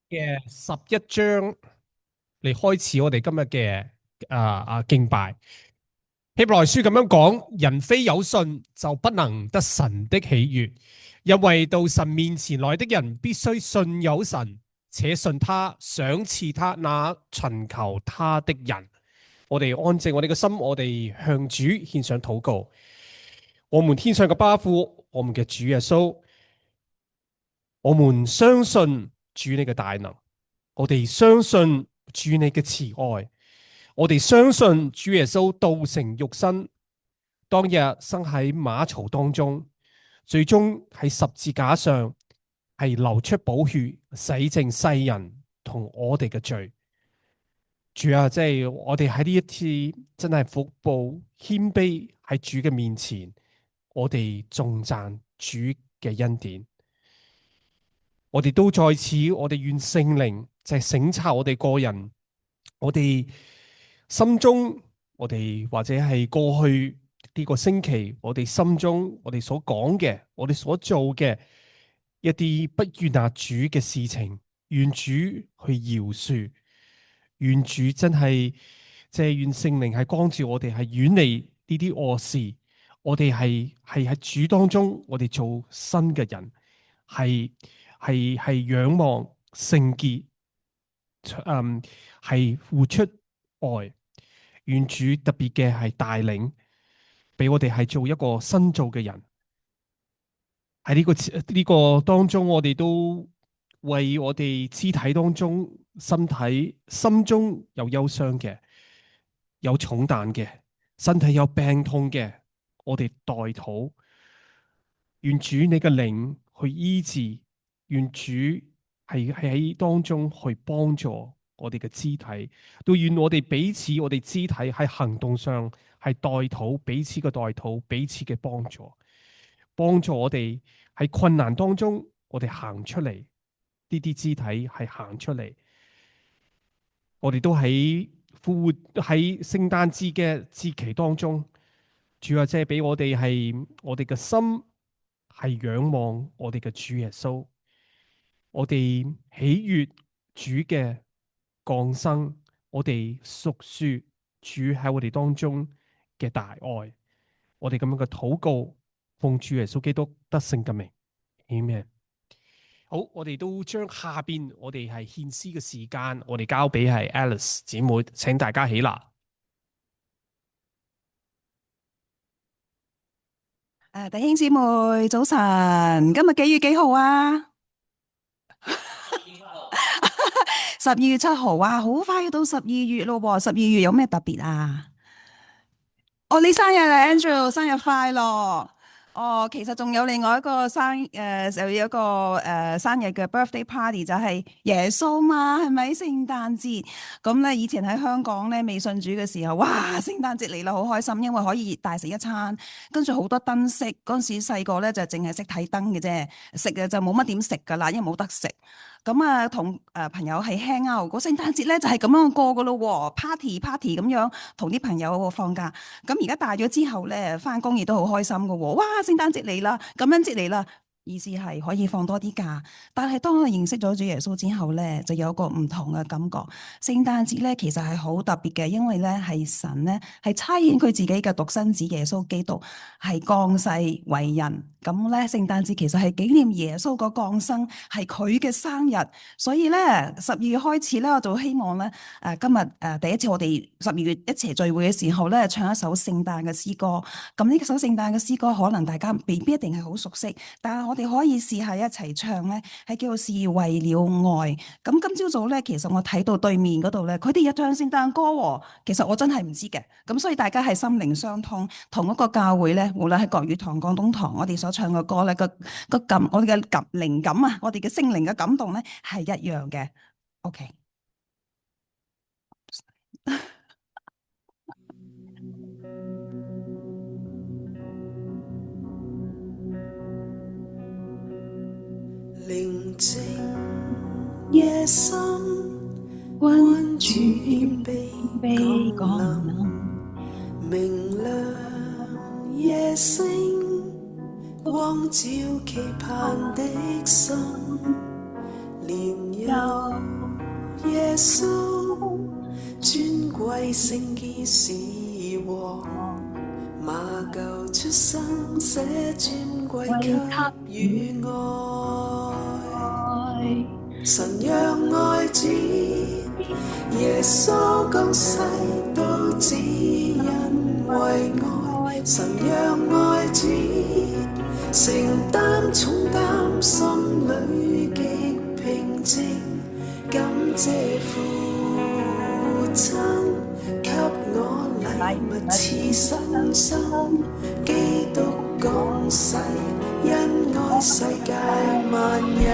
嘅11章嚟開始我哋今日嘅敬拜。希伯來書咁樣講，人非有信就不能得神的喜悅，因為到神面前來的人必須信有神，且信他賞賜他那尋求他的人。我哋安靜我哋嘅心，我哋向主獻上禱告。我們天上嘅巴父，我們嘅主耶穌，我們相信主你嘅大能，我哋相信主你嘅慈愛，我哋相信主耶穌道成肉身，當日生喺馬槽當中，最終喺十字架上係流出寶血，洗淨世人同我哋嘅罪。主啊，即係我哋喺呢一次真係服步謙卑喺主嘅面前，我哋頌讚主嘅恩典。我哋都在此，我哋願聖靈就係省察我哋個人，我哋心中，我哋或者係過去呢個星期，我哋心中我哋所講嘅，我哋所做嘅一啲不悅納主嘅事情，願主去饒恕，願主真係即係願聖靈係光照我哋，係遠離呢啲惡事，我哋係喺主當中，我哋做新嘅人，係仰望聖潔，係付出愛，願主特別嘅係帶領，俾我哋係做一個新造嘅人。喺呢個當中，我哋都為我哋肢體當中、身體心中有憂傷嘅、有重擔嘅、身體有病痛嘅，我哋代禱。願主你嘅靈去醫治，願主係喺當中去幫助我哋嘅肢體，都願我哋彼此，我哋肢體喺行動上係代禱，彼此嘅代禱，彼此嘅幫助，幫助我哋喺困難當中，我哋行出嚟，呢啲肢體係行出嚟，我哋都喺復活喺聖誕節嘅節期當中，主啊，即係俾我哋係我哋嘅心。係仰望我哋嘅主耶穌，我哋喜悅主嘅降生，我哋述說主喺我哋當中嘅大愛，我哋咁樣嘅禱告，奉主耶穌基督得勝嘅名，Amen。好，我哋都將下邊我哋係獻詩嘅時間，我哋交俾係 Alice 姊妹，請大家起立。弟兄姊妹早晨，今日幾月幾號啊？12月7號啊，好快要到12月咯喎！12月有咩特別啊？哦，你生日啊，Andrew，生日快樂！哦，其實仲有另外一個就有一個生日嘅 birthday party 就係耶穌嘛，係咪聖誕節？咁咧以前喺香港咧未信主嘅時候，哇！聖誕節嚟啦，好開心，因為可以大食一餐，跟住好多燈飾。嗰陣時細個咧就淨係識睇燈嘅啫，食嘅就冇乜點食噶啦，因為冇得食。咁啊，同朋友係 hang out，個聖誕節咧就係咁樣過噶咯喎，party 咁樣同啲朋友放假。咁而家大咗之後咧，翻工亦都好開心噶喎！哇，聖誕節嚟啦，感恩節嚟啦，意思係可以放多啲假。但係當我認識咗主耶穌之後咧，就有個唔同嘅感覺。聖誕節咧其實係好特別嘅，因為咧係神咧係差遣佢自己嘅獨生子耶穌基督係降世為人。咁咧聖誕節其實係紀念耶穌個降生，係佢嘅生日。所以咧12月開始咧，我就希望咧今日第一次我哋12月一齊聚會嘅時候咧，唱一首聖誕嘅詩歌。咁呢首聖誕嘅詩歌可能大家未必一定係好熟悉，但係我哋可以試下一齊唱咧，係叫做是為了愛。咁今朝早咧，其實我睇到對面嗰度咧，佢哋有唱聖誕歌喎。其實我真係唔知嘅。咁所以大家係心靈相通，同一個教會咧，無論係國語堂、廣東堂，我哋所唱嘅歌咧，我哋嘅靈感啊，我哋嘅聖靈嘅感動咧係一樣嘅。OK。寧靜夜深，君主謙卑降臨，明亮夜星，光照期盼的心，連有聖潔是王，馬廄出生寫尊貴給予愛。神讓愛子耶穌降世，都只因為愛。神讓愛子承擔重擔，心裏極平靜，感謝父親給我禮物似新生，基督降世，因愛世界萬有。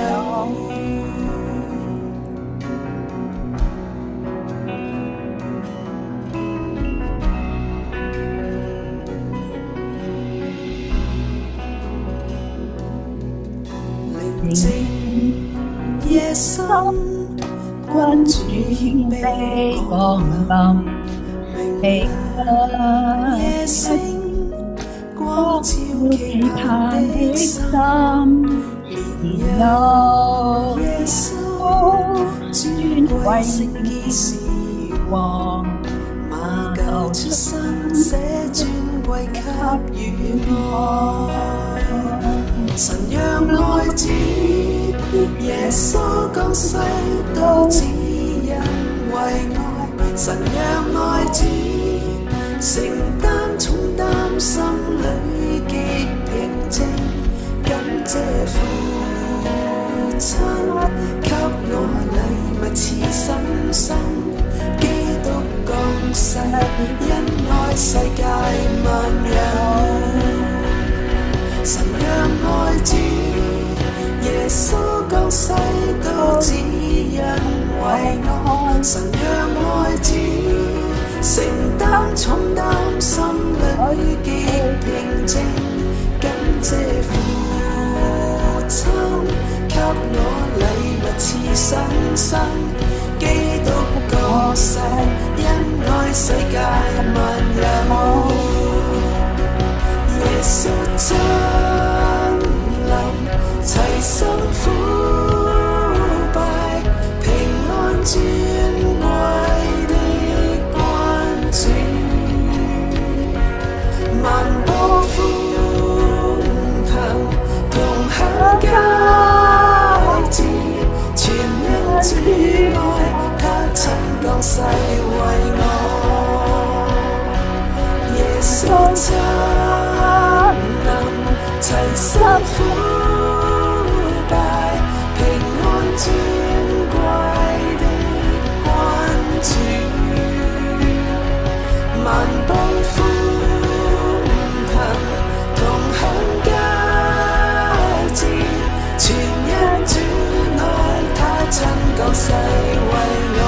靜夜深，君主謙卑降臨，明亮夜星，光照期盼的心，然有耶穌尊貴聖潔是王，馬廄出生寫尊貴給予愛。神讓愛子耶穌降世，都只因為愛。神讓愛子承擔重擔，心裏極平靜，感謝父親給我禮物似新生，基督降世，因愛世界萬有。神讓愛子耶穌降世，都只因為愛。神讓愛子承擔重擔，心裏極平靜，感謝父親給我禮物似新生，基督降世，因愛世界萬有。耶穌親臨，齊心俯拜，平安尊貴的君主，萬邦歡騰，同享佳節，全因主愛，他親降世為我。耶穌親齊心俯拜，平安尊貴的君主，萬邦歡騰，同享佳節，全因主愛，他親降世為我。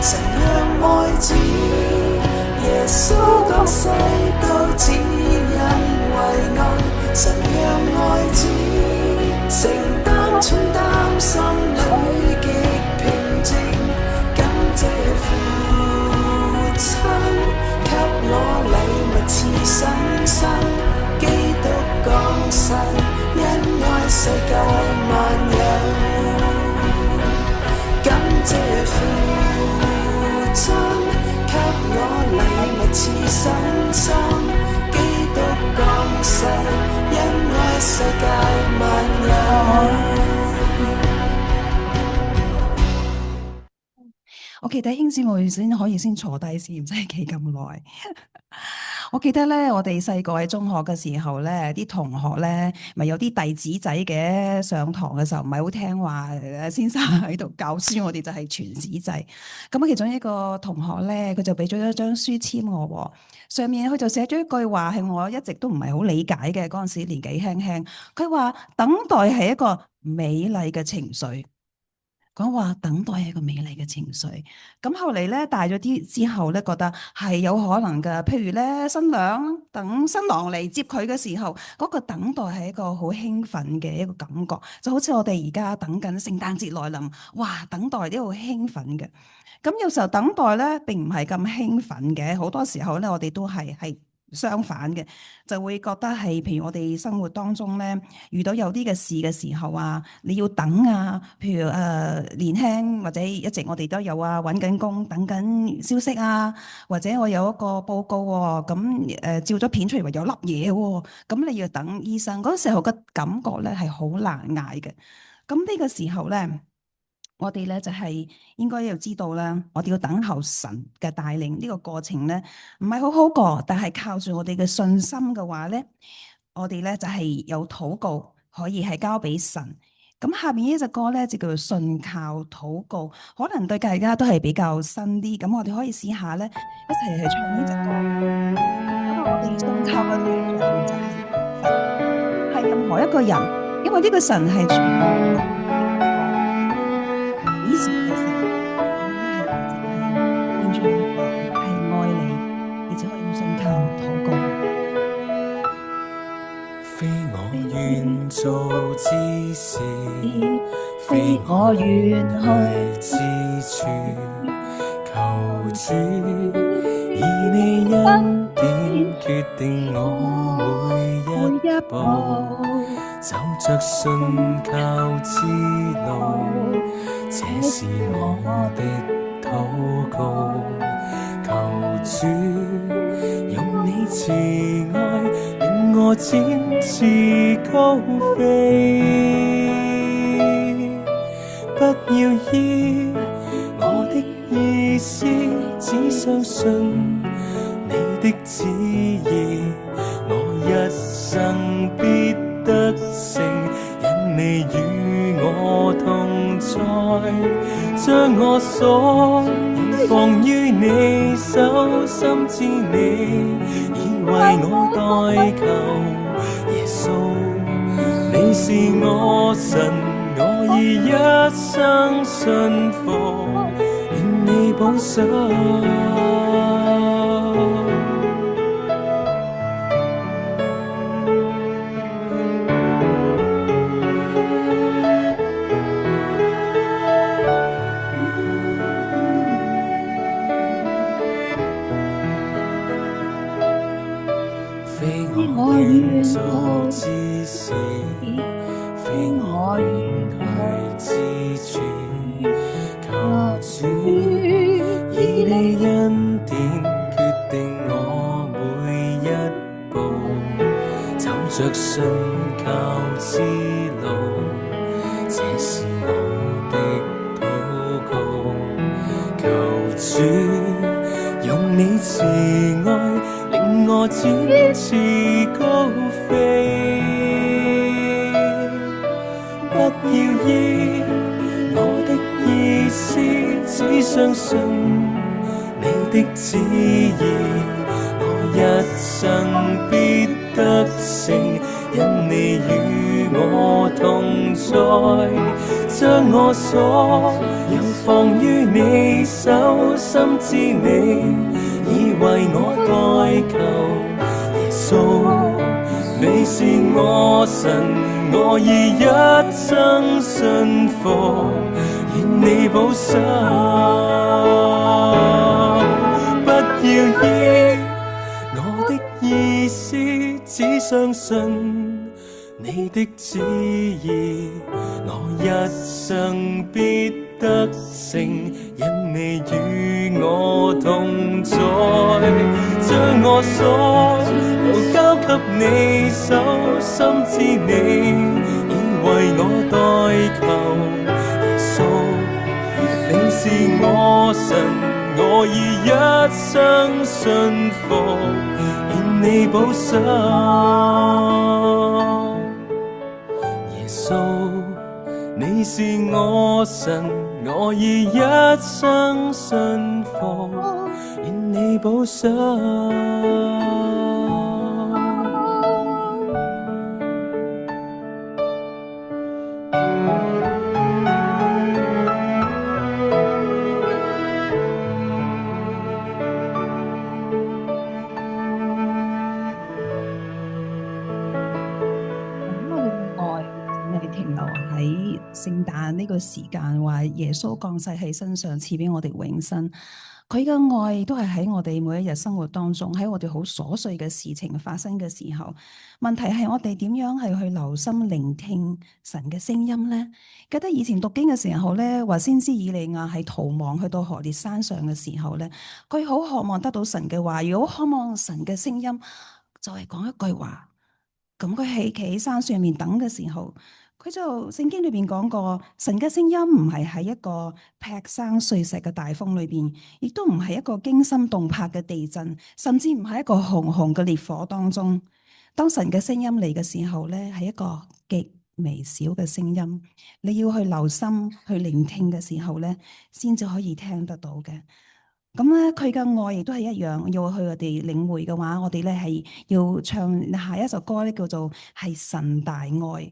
神讓愛子耶穌降世，都只因神讓愛子承擔重擔，心裏極平靜，感謝父親給我禮物似新生，基督降世，因愛世界萬有。感謝父親給我禮物似新生，基督降世，因愛世界萬有。我記得兄姊妹先可以先坐低先，唔使企咁耐。我記得咧，我哋細個喺中學嘅時候咧，啲同學咧，咪有啲弟子仔嘅，上堂嘅時候唔係好聽話，先生喺度教書，我哋就係傳紙仔。咁其中一個同學咧，佢就俾咗一張書籤我喎，上面佢就寫咗一句話，係我一直都唔係好理解嘅，嗰陣時年紀輕輕。佢話等待係一個美麗嘅情緒。講話等待係一個美麗嘅情緒，咁後嚟咧大咗啲之後咧，覺得係有可能㗎。譬如咧，新娘等新郎嚟接佢嘅時候，嗰個等待係一個好興奮嘅一個感覺，就好似我哋而家等緊聖誕節來臨，哇！等待都好興奮嘅。咁有時候等待咧並唔係咁興奮嘅，好多時候咧我哋都係相反嘅，就會覺得係譬如我哋生活當中咧，遇到有啲嘅事嘅時候啊，你要等啊，譬如年輕或者一直我哋都有啊，揾緊工等緊消息啊，或者我有一個報告喎，咁照咗片出嚟話有粒嘢喎，咁你要等醫生嗰時候嘅感覺咧係好難捱嘅。咁呢個時候咧，我哋咧就係應該要知道啦，我哋要等候神嘅帶領，呢個過程咧唔係好好過，但係靠住我哋嘅信心嘅話咧，我哋咧就係有禱告可以係交俾神。咁下邊呢隻歌咧就叫做信靠禱告，可能對大家都係比較新啲，咁我哋可以試下咧一齊去唱呢隻歌。咁我哋信靠嘅對象就係神，係任何一個人，因為呢個神係全能。以前嘅神，咁係現在係愛你，你只可以信靠禱告。非我願做之事，非我願去之處，求主以你恩典決定我每一步，走着信靠之路，這是我的禱告。求主用你慈愛令我展翅高飛，不要依我的意思，只相信你的旨意，我一生必得勝，因你與我同在，將我所放於你手，深知你已為我代求。耶穌，你是我神，我已一生信服，願你保守。我願做之事，非我願去之處，求主以你恩典決定我每一步，走着信靠之路，這是我的禱告。求主用你慈愛令我展翅高飛，不要依我的意思，只相信你的旨意，我一生必得勝，因你與我同在，將我所有放於你手，深知你已為我代求。耶穌，你是我神，我已一生信服，願你保守。不要依我的意思，只相信你的旨意，我一生必得勝，因你與我同在，將我所有交給你手，深知你已為我代求。耶穌，你是我神，我已一生信服，願你保守。耶穌，你是我神，我已一生信服，願你保守。聖誕呢個時間，話耶穌降世喺身上，賜俾我哋永生。佢嘅愛都係喺我哋每一日生活當中，喺我哋好瑣碎嘅事情發生嘅時候，問題係我哋點樣係去留心聆聽神嘅聲音呢？記得以前讀經嘅時候咧，話先知以利亞係逃亡去到何烈山上嘅時候咧，佢好渴望得到神嘅話語，好渴望神嘅聲音，就係講一句話。咁佢企喺山上面等嘅時候，佢就聖經裏邊講過，神嘅聲音唔係喺一個劈生碎石嘅大風裏邊，亦都唔係一個驚心動魄嘅地震，甚至唔係一個熊熊嘅烈火當中。當神嘅聲音嚟嘅時候咧，係一個極微小嘅聲音，你要去留心去聆聽嘅時候咧，先至可以聽得到嘅。咁咧，佢嘅愛亦都係一樣，要去我哋領會嘅話，我哋咧係要唱下一首歌咧，叫做係神大愛。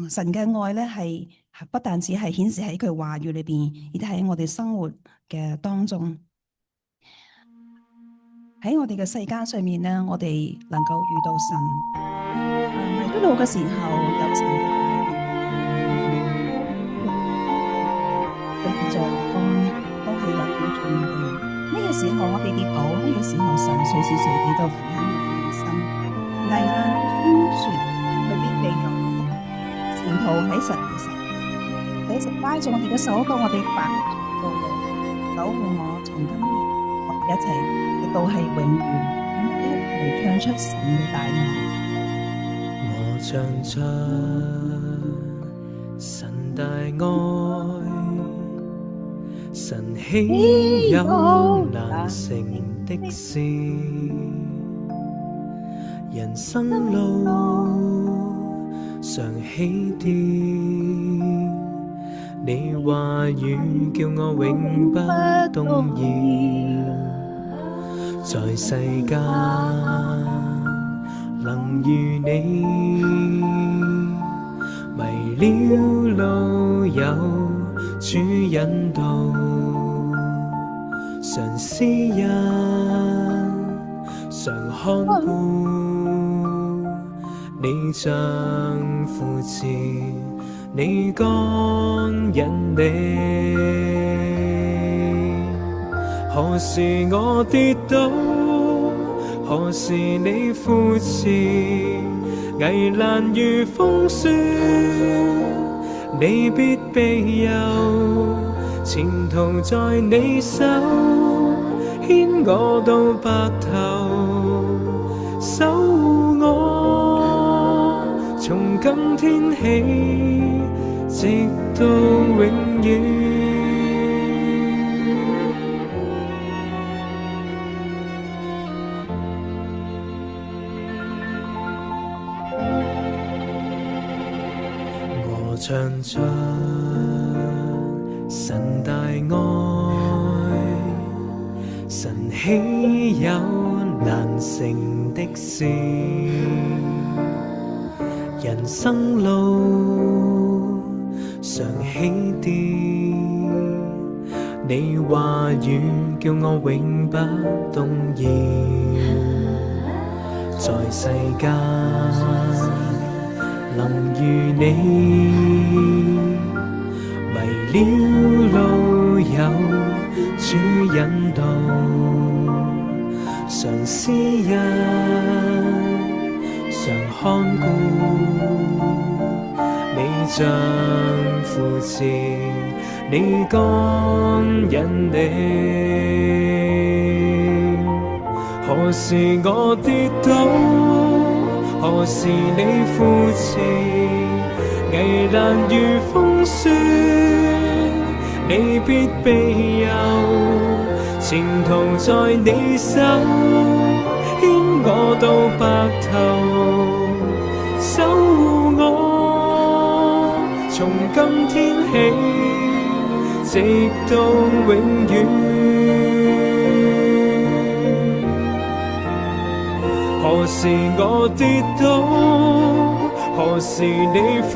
神嘅愛咧係不但只係顯示喺佢話語裏邊，亦都喺我哋生活嘅當中。喺我哋嘅世間上面咧，我哋能夠遇到神。喺路嘅時候有神嘅愛，佢嘅陽光都係圍繞住我哋。呢個時候我哋跌倒，呢個時候神隨時隨地就扶喺我哋身。危難風雪，佢必備有。前途喺神嘅手，佢一直拉住我哋嘅手，到我哋白頭到老，守護我從今年，我哋一齊直到係永遠，一齊唱出神嘅大愛。我唱出神大愛，神豈有難成的事？人生路常起跌，你話語叫我永不動搖。在世間能如你，迷了路有主引導，常施恩，常看顧。你像扶持，你干引你。何時我跌倒，何時你扶持，危難如風雪，你必庇佑，前途在你手，牽我到白頭，守護我，從今天起，直到永遠。我唱出神大愛，神豈有難成的事？人生路常起跌，你話語叫我永不動搖。在世間能如你，迷了路有主引導，常施恩，常看顧，你像扶持，你干引你。何時我跌倒，何時你扶持，危難如風雪，你必庇佑，前途在你手，牽我到白頭，守護我，從今天起，直到永遠。何時我跌倒，何時你扶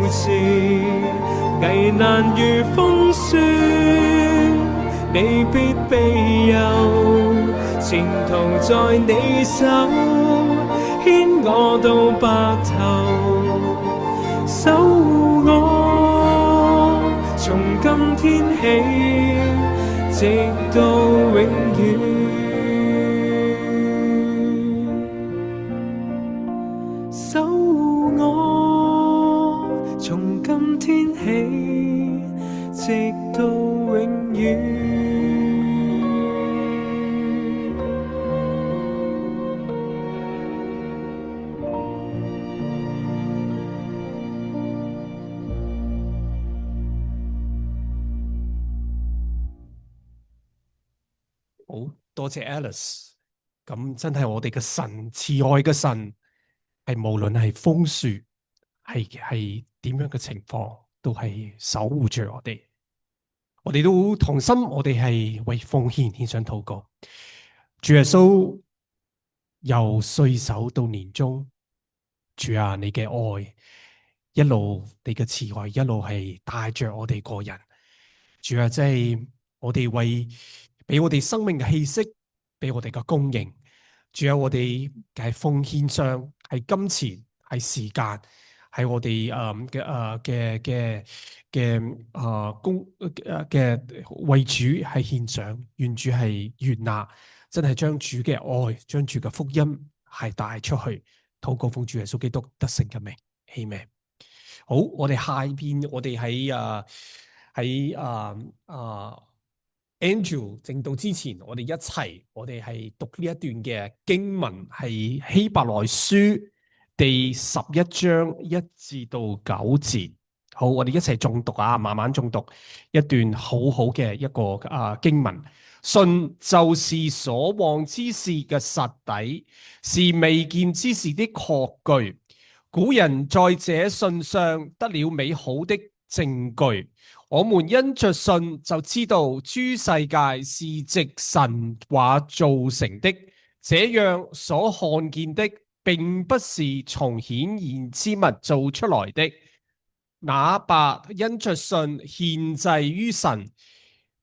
持，危難如風雪，你必庇佑，前途在你手，牽我到白頭，守護我，今天起，直到永遠。守護我，從今天起，直到永遠。好多謝 Alice，咁真係我哋嘅神，慈愛嘅神，係無論係風雪，係點樣嘅情況，都係守護住我哋。我哋都同心，我哋係為奉獻獻上禱告。主耶穌由歲首到年終，主啊，你嘅愛一路，你嘅慈愛一路係帶着我哋個人。主啊，即係我哋為俾我哋生命嘅氣息，俾我哋嘅供應。主啊，我哋嘅奉獻上係金錢，係時間，係我哋為主係獻上，願主係悅納，真係將主嘅愛，將主嘅福音係帶出去，禱告奉主耶穌基督得勝嘅名，Amen。好，我哋下邊我哋喺Andrew 正道之前，我哋一齊，我哋係讀呢一段嘅經文，係希伯來書第11章1至到9節。好，我哋一齊誦讀啊，慢慢誦讀一段好好嘅一個經文。信就是所望之事嘅實底，是未見之事的確據。古人在這信上得了美好的證據。我們因着信就知道諸世界是藉神話造成的，這樣所看見的並不是從顯現之物造出來的。那伯因着信獻祭於神，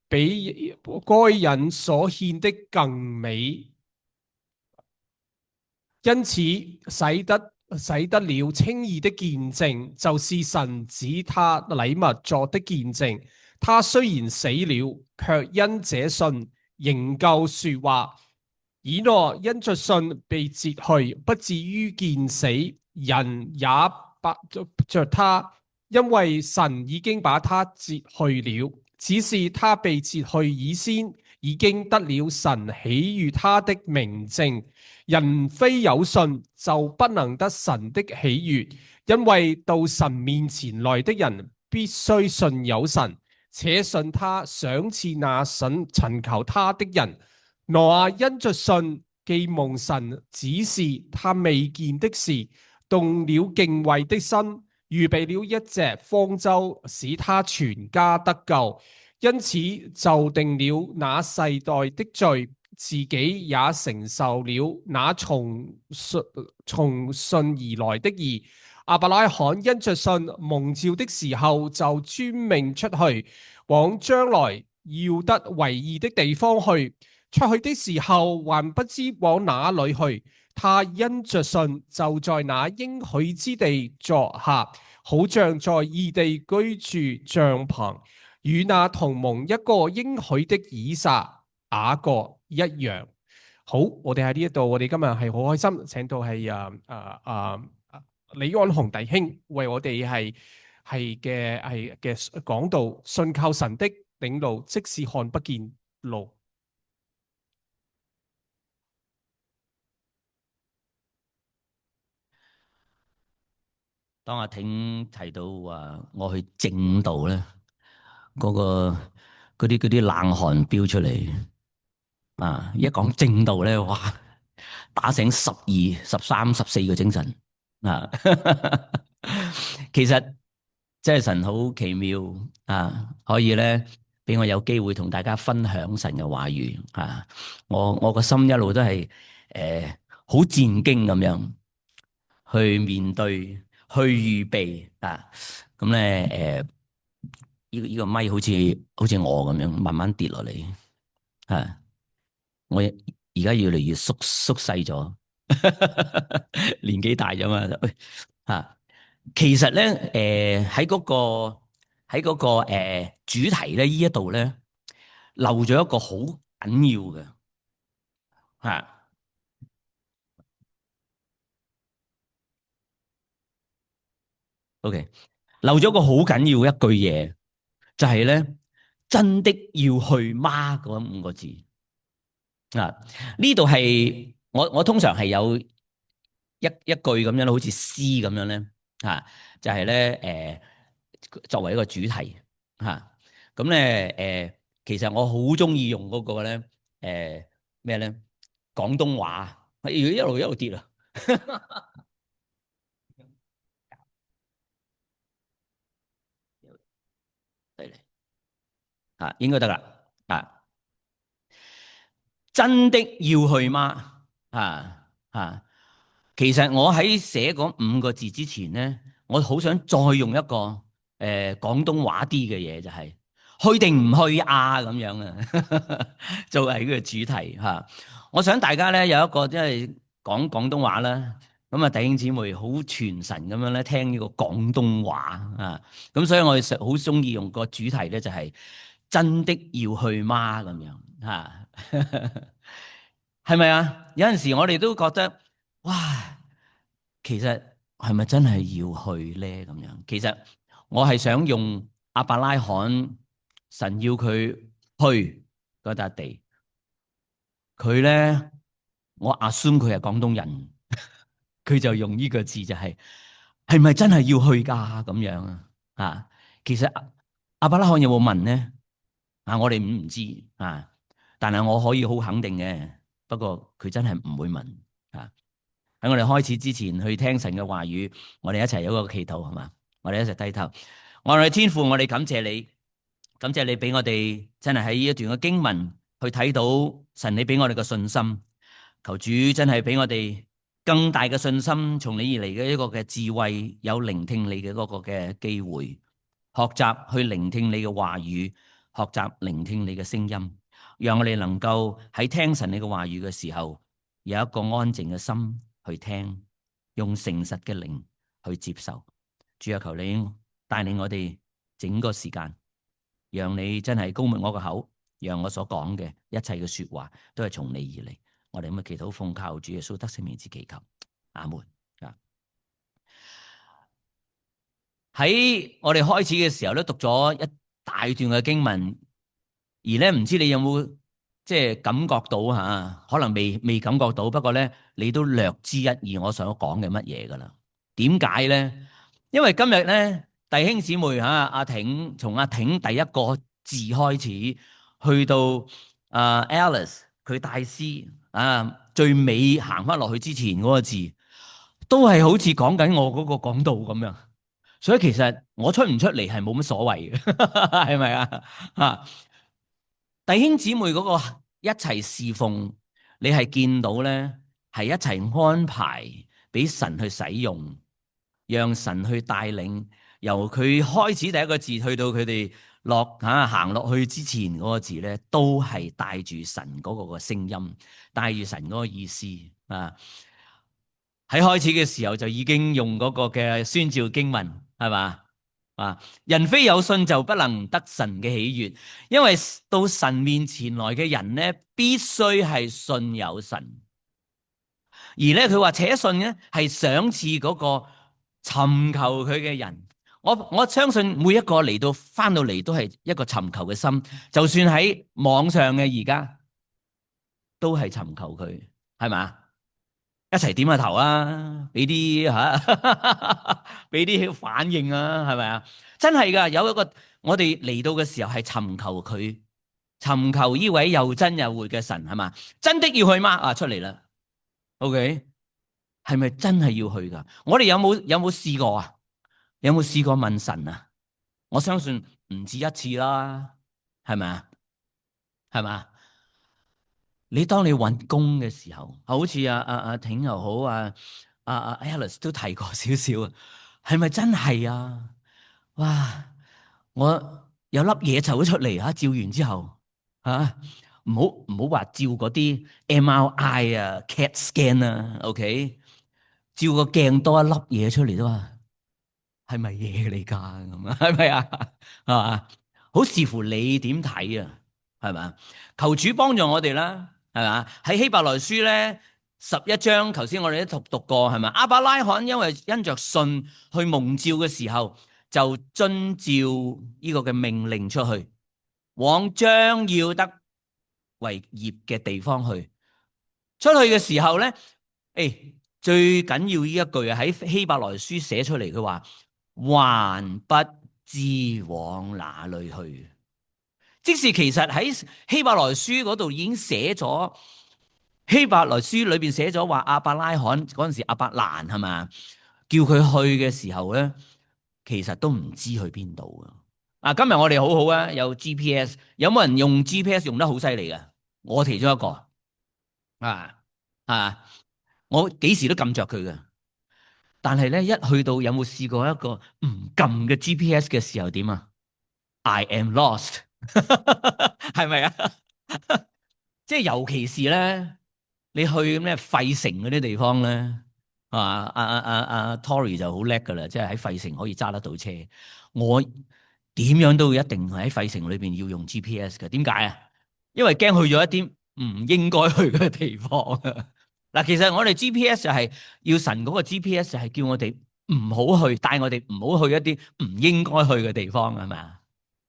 比該人所獻的更美，因此使得了稱義的見證，就是神指他禮物作的見證。他雖然死了，卻因這信仍舊說話。以諾因着信被截去，不至於見死，人也不着他，因為神已經把他截去了。只是他被截去以先，已經得了神喜悅他的明證。人非有信就不能得神的喜悅，因為到神面前來的人必須信有神，且信他賞賜那尋求他的人。挪亞因着信既蒙神指示他未見的事，動了敬畏的心，預備了一隻方舟，使他全家得救。因此就定了那世代的罪，自己也承受了那從信而來的義。亞伯拉罕因着信蒙召的時候，就遵命出去，往將來要得為義的地方去。出去的時候還不知往哪裏去，他因着信就在那應許之地作客，好像在異地居住帳篷，與那同蒙一個應許的以撒、雅各一樣。好，我哋喺呢一度，我哋今日係好開心，請到係李安雄弟兄為我哋係講道，信靠神的領路，即使看不見路。當阿挺提到話我去正道咧，嗰啲冷汗飆出嚟啊！一講正道咧，哇，打醒12、13、14個精神啊！其實真係神好奇妙啊，可以咧俾我有機會同大家分享神嘅話語啊！我個心一路都係好戰兢咁樣去面對。去預備啊！咁咧呢個咪好似我咁樣慢慢跌落嚟啊！我而家越嚟越縮細咗，年紀大咗嘛啊！其實咧喺嗰個喺嗰個主題咧呢一度咧漏咗一個好緊要嘅嚇。OK， 漏咗個好緊要一句嘢，就係咧真的要去嗎嗰5個字啊。呢度係我通常係有一句咁樣，好似詩咁樣咧嚇，就係咧作為一個主題嚇。咁咧其實我好中意用嗰個咧咩咧廣東話，一路跌啊！嚟啊，應該得啦啊！真的要去嗎？其實我喺寫嗰5個字之前咧，我好想再用一個廣東話啲嘅嘢，就係去定唔去啊咁樣啊，作為呢個主題嚇。我想大家咧有一個即係講廣東話啦，咁啊弟兄姊妹好傳神咁樣咧聽呢個廣東話啊，咁所以我哋好中意用個主題咧就係真的要去嗎咁樣嚇，係咪啊？有陣時我哋都覺得哇，其實係咪真係要去咧咁樣？其實我係想用亞伯拉罕，神要佢去嗰笪地，佢咧我 assume 佢係廣東人，佢就用呢個字就係咪真係要去㗎咁樣啊？其實亞伯拉罕有冇問咧？啊，我哋唔知啊，但係我可以好肯定嘅，不過佢真係唔會問啊。喺我哋開始之前去聽神嘅話語，我哋一齊有一個祈禱係嘛？我哋一齊低頭。我哋天父，我哋感謝你，感謝你俾我哋真係喺呢一段嘅經文去睇到神你俾我哋嘅信心。求主真係俾我哋更大嘅信心，從你而嚟嘅一個嘅智慧，有聆聽你嘅嗰個嘅機會，學習去聆聽你嘅話語，學習聆聽你嘅聲音，讓我哋能夠喺聽神你嘅話語嘅時候，有一個安靜嘅心去聽，用誠實嘅靈去接受。主啊，求你帶領我哋整個時間，讓你真係高抹我個口，讓我所講嘅一切嘅說話都係從你而嚟。我哋咁嘅祈禱奉靠主耶穌得勝名字祈求，阿門。喺我哋開始嘅時候咧，讀咗一大段嘅經文，而咧唔知你有冇即係感覺到吓？可能未感覺到，不過咧你都略知一二我想講嘅乜嘢噶啦。點解咧？因為今日咧弟兄姊妹吓，阿挺從阿挺第一個字開始，去到Alice 佢大師最尾行翻落去之前嗰個字，都係好似講緊我嗰個講道咁樣。所以其實我出唔出嚟係冇乜所謂嘅，係咪啊？弟兄姊妹嗰個一齊侍奉，你係見到咧，係一齊安排俾神去使用，讓神去帶領，由佢開始第一個字去到佢哋行落去之前嗰個字咧，都係帶住神嗰個嘅聲音，帶住神嗰個意思啊。喺開始嘅時候就已經用嗰個嘅宣召經文，係嘛？人非有信就不能得神嘅喜悅，因為到神面前來嘅人咧，必須係信有神。而咧佢話且信咧係賞賜嗰個尋求佢嘅人。我相信每一個嚟到翻到嚟都係一個尋求嘅心，就算喺網上嘅而家都係尋求佢，係嘛？一齊點下頭啊！俾啲俾啲反應啊，係咪啊？真係噶，有一個我哋嚟到嘅時候係尋求佢，尋求呢位又真又活嘅神，係嘛？真的要去嗎？出嚟啦 ，OK， 係咪真係要去噶？我哋有冇試過啊？有冇試過問神啊？我相信唔止一次啦，係咪啊？係嘛？你當你揾工嘅時候，好似阿挺又好Alice 都提過少少啊，係咪真係啊？哇！我有粒嘢就咗出嚟吓，照完之後唔好話照嗰啲 MRI 啊、CAT scan 啊，OK， 照個鏡多一粒嘢出嚟都話係咪嘢嚟㗎？咁啊，係咪啊？係嘛？好視乎你點睇啊，係嘛？求主幫助我哋啦，係嘛？喺希伯來書咧11章，頭先我哋都讀過，係咪？亞伯拉罕因着信去蒙召嘅時候，就遵照呢個嘅命令出去，往將要得為業嘅地方去。出去嘅時候咧，最緊要呢一句啊，喺希伯來書寫出嚟，佢話還不知往哪裏去。即是其實喺希伯來書嗰度已經寫咗，希伯來書裏邊寫咗話亞伯拉罕嗰陣時，亞伯蘭係嘛，叫佢去嘅時候咧，其實都唔知去邊度啊！今日我哋好好啊，有 GPS， 有冇人用 GPS 用得好犀利嘅？我其中一個我幾時都撳着佢嘅。但係咧，一去到有冇試過一個唔撳嘅 GPS 嘅時候點啊 ？I am lost， 係咪啊？即係尤其是咧，你去咩費城嗰啲地方咧，Tory 就好叻噶啦，即係喺費城可以揸得到車。我點樣都一定喺費城裏邊要用 GPS 嘅。點解啊？因為驚去咗一啲唔應該去嘅地方。嗱，其實我哋 GPS 就係要神嗰個 GPS 就係叫我哋唔好去，帶我哋唔好去一啲唔應該去嘅地方，係咪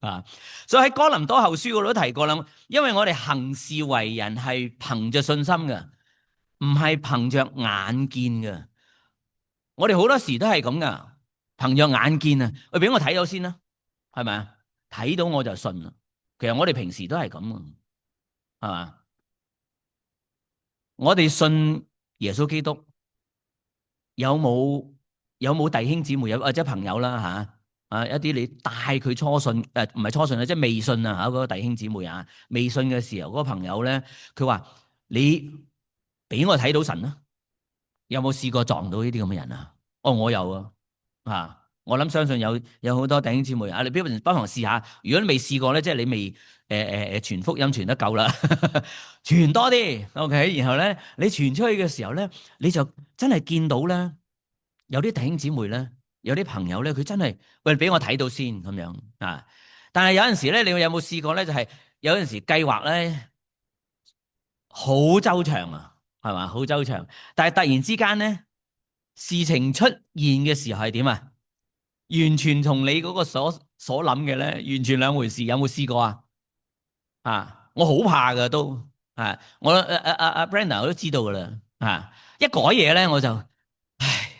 啊？所以喺哥林多後書嗰度都提過啦，因為我哋行事為人係憑着信心嘅，唔係憑着眼見嘅。我哋好多時都係咁噶，憑着眼見啊，喂，俾我睇咗先啦，係咪啊？睇到我就信啦。其實我哋平時都係咁啊，係嘛？我哋信耶穌基督，有冇弟兄姊妹或者朋友啦一啲你帶佢初信唔係初信即係未信啊嗰個弟兄姊妹啊，未信嘅時候嗰個朋友咧，佢話你俾我睇到神啦，有冇試過撞到呢啲咁嘅人啊？哦，我有我諗相信有好多弟兄姊妹啊，你不妨試下。如果你未試過咧，即係你未傳福音傳得夠啦，傳多啲 OK。然後咧，你傳出去嘅時候咧，你就真係見到咧，有啲弟兄姊妹咧，有啲朋友咧，佢真係喂俾我睇到先咁樣啊。但係有陣時咧，你有冇試過咧？就係有陣時計劃咧好周詳啊，係嘛，好周詳。但係突然之間咧，事情出現嘅時候係點啊？完全同你嗰個所諗嘅咧，完全兩回事。有冇試過啊？我好怕噶都我阿 Brenda 我都知道噶啦一改嘢咧我就唉，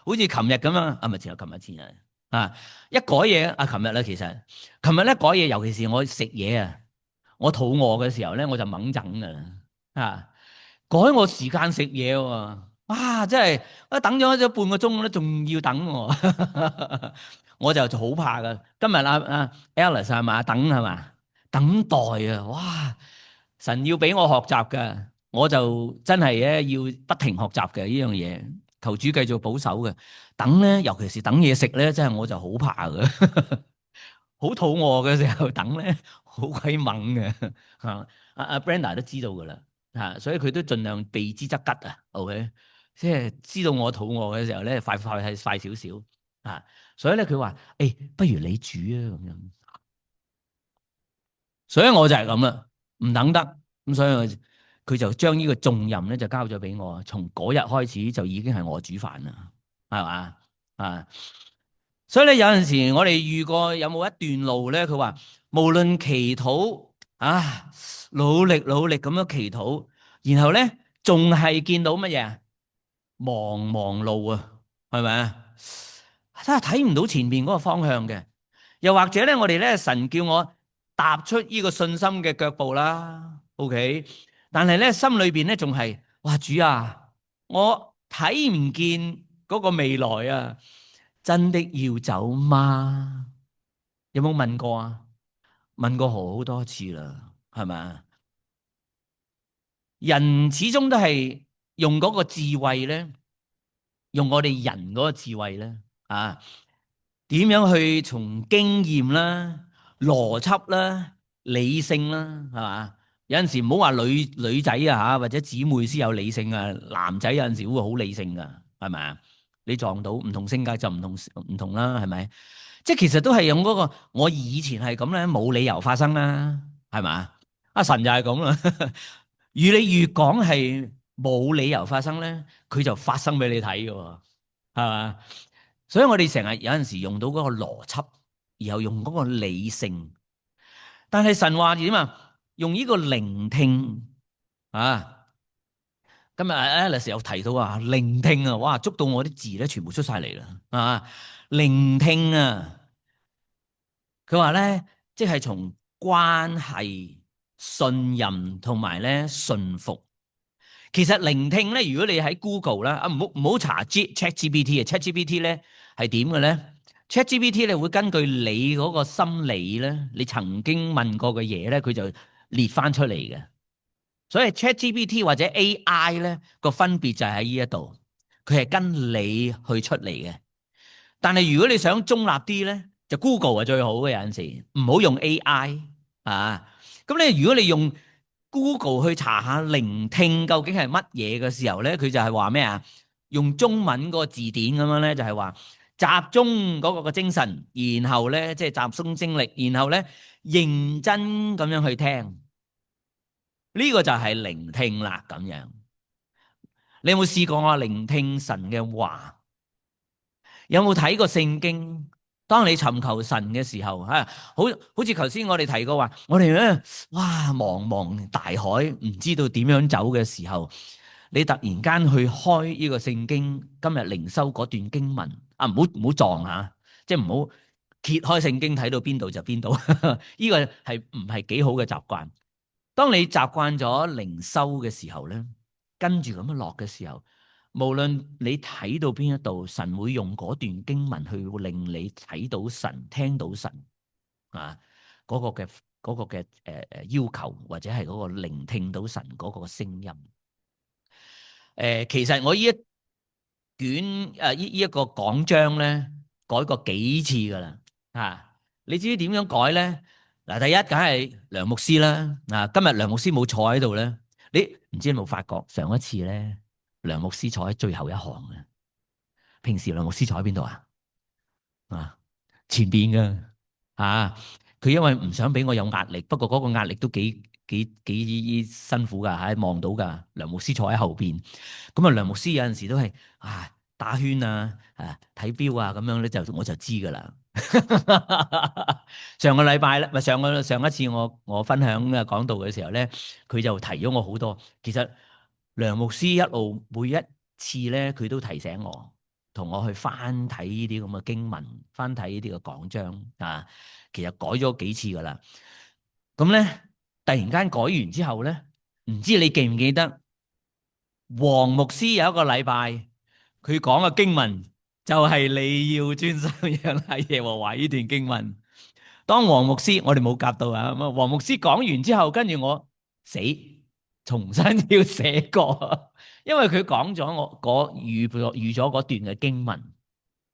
好似琴日咁樣咪前日一改嘢琴日咧，其實琴日咧改嘢，尤其是我食嘢我肚餓嘅時候咧，我就猛整噶啦改我時間食嘢喎。哇！真係等咗半個鐘咧，仲要等我，我就好怕噶。今日Alice 係嘛等係嘛等待啊！哇！神要俾我學習噶，我就真係咧要不停學習嘅呢樣嘢。求主繼續保守嘅等咧，尤其是等嘢食咧，真係我就好怕噶。好肚餓嘅時候等咧，好鬼猛嘅阿 Brenda 都知道噶啦所以佢都盡量避之則吉OK。即係知道我肚餓嘅時候咧，快少少所以咧佢話不如你煮咁樣，所以我就係咁啦，唔等得咁，所以佢就將呢個重任咧就交咗俾我，從嗰日開始就已經係我煮飯啦，係嘛所以咧有陣時我哋遇過有冇一段路咧，佢話無論祈禱努力咁樣祈禱，然後咧仲係見到乜嘢？忙路係咪真係睇唔到前面嗰個方向嘅。又或者咧，我哋咧神叫我踏出呢個信心嘅腳步啦 ，OK。但係咧心裏邊咧仲係，哇主啊，我睇唔見嗰個未來真的要走嗎？有冇問過啊？問過好多次啦，係咪？人始終都係用嗰個智慧咧。用我哋人嗰個智慧咧，點樣去從經驗啦、邏輯啦、理性啦，係嘛？有陣時唔好話女仔或者姊妹先有理性男仔有陣時會好理性噶，係咪啊？你撞到唔同性格就唔同啦，係咪？即係其實都係用嗰個我以前係咁咧，冇理由發生啦，係嘛？阿神就係咁啦，越你越講係冇理由發生咧，佢就發生俾你睇嘅喎，係嘛？所以我哋成日有陣時用到嗰個邏輯，然後用嗰個理性，但係神話點啊？用呢個聆聽啊！今日 Alice 有提到啊，聆聽啊，哇，捉到我啲字咧，全部出晒嚟啦啊！聆聽啊，佢話咧，即係從關係、信任同埋咧順服。其實聆聽咧，如果你喺 Google 啦，啊唔好查 ChatGPT 啊，ChatGPT 咧係點嘅咧？ChatGPT 咧會根據你嗰個心理咧，你曾經問過嘅嘢咧，佢就列翻出嚟嘅。所以 ChatGPT 或者 AI 咧個分別就係喺呢一度，佢係跟你去出嚟嘅。但係如果你想中立啲咧，就 Google 係最好嘅，有陣時唔好用 AI 啊。咁你如果你用 Google 去查下聆聽究竟係乜嘢嘅時候咧，佢就係話咩啊？用中文嗰個字典咁樣咧，就係話集中嗰個嘅精神，然後咧即係集中精力，然後咧認真咁樣去聽。呢個就係聆聽啦，咁樣。你有冇試過啊？聆聽神嘅話，有冇睇過聖經？當你尋求神嘅時候，好似頭先我哋提過話，我哋咧，哇，茫茫大海，唔知道點樣走嘅時候，你突然間去開呢個聖經，今日靈修嗰段經文，唔好撞吓，即係唔好揭開聖經睇到邊度就邊度，呢個係唔係幾好嘅習慣？當你習慣咗靈修嘅時候咧，跟住咁樣落嘅時候，無論你睇到邊一度，神會用嗰段經文去令你睇到神、聽到神啊嗰個嘅要求，或者係嗰個聆聽到神嗰個聲音。其實我呢一卷呢一個講章咧改過幾次噶啦啊！你知唔知點樣改咧？嗱，第一梗係梁牧師啦。嗱，今日梁牧師冇坐喺度咧，你唔知有冇發覺上一次咧，梁牧師坐喺最後一行嘅。平時梁牧師坐喺邊度啊？前邊嘅啊，佢因為唔想俾我有壓力，不過嗰個壓力都幾辛苦噶吓，望到噶。梁牧師坐喺後邊，咁啊，梁牧師有陣時都係打圈啊，睇錶啊，咁樣咧就我就知噶啦。上個禮拜咧，咪上一次我分享嘅講道嘅時候咧，佢就提咗我好多。其實梁牧師一路每一次咧，佢都提醒我，同我去翻睇呢啲咁嘅經文，翻睇呢啲嘅講章啊。其實改咗幾次噶啦。咁咧，突然間改完之後咧，唔知你記唔記得黃牧師有一個禮拜佢講嘅經文？就係你要專心仰賴耶和華呢段經文。當黃牧師，我哋冇夾到啊。咁黃牧師講完之後，跟住我重新要寫過，因為佢講咗我預咗嗰段嘅經文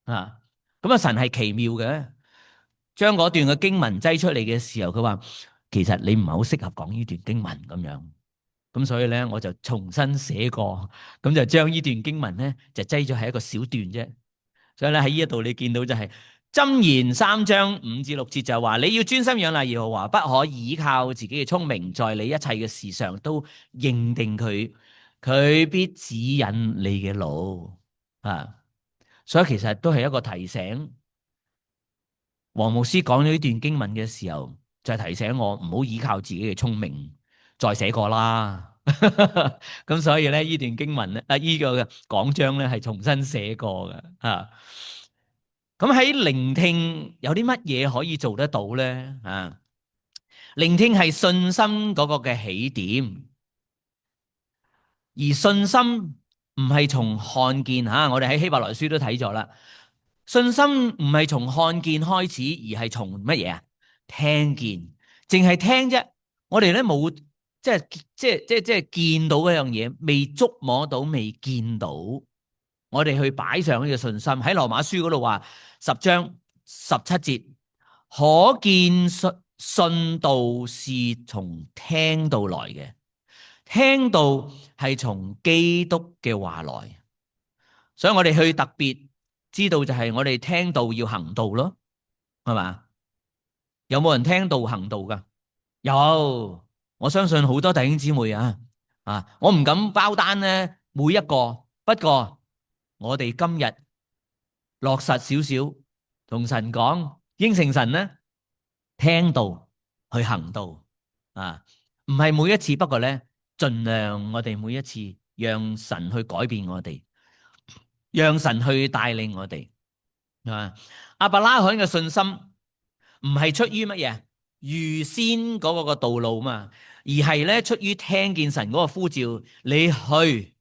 啊。咁啊，神係奇妙嘅，將嗰段嘅經文擠出嚟嘅時候，佢話其實你唔係好適合講呢段經文咁樣。咁所以咧，我就重新寫過，咁就將呢段經文咧就擠咗喺一個小段啫。所以咧，喺呢一度你見到就係箴言3章5至6節就話，你要專心仰賴耶和華，不可倚靠自己嘅聰明，在你一切嘅事上都認定佢，佢必指引你嘅路啊。所以其實都係一個提醒。黃牧師講咗呢段經文嘅時候，就係提醒我唔好倚靠自己嘅聰明，再寫過啦。咁所以咧，呢段經文咧，呢個嘅講章咧係重新寫過嘅啊。咁喺聆聽有啲乜嘢可以做得到咧？聆聽係信心嗰個嘅起點，而信心唔係從看見吓，我哋喺希伯來書都睇咗啦。信心唔係從看見開始，而係從乜嘢啊？聽見，淨係聽啫。我哋咧冇即係見到嗰樣嘢，未觸摸到，未見到，我哋去擺上呢個信心。喺羅馬書嗰度話10章17節，可見信道是從聽道來嘅，聽道係從基督嘅話來。所以我哋去特別知道就係我哋聽道要行道咯，係嘛？有冇人聽道行道噶？有，我相信好多弟兄姊妹我唔敢包單咧每一個，不過我哋今日落實少少，同神講，應承神咧，聽道去行道唔係每一次，不過咧盡量我哋每一次讓神去改變我哋，讓神去帶領我哋亞伯拉罕嘅信心唔係出於乜嘢預先嗰個道路嘛，而係咧出於聽見神嗰個呼召，你去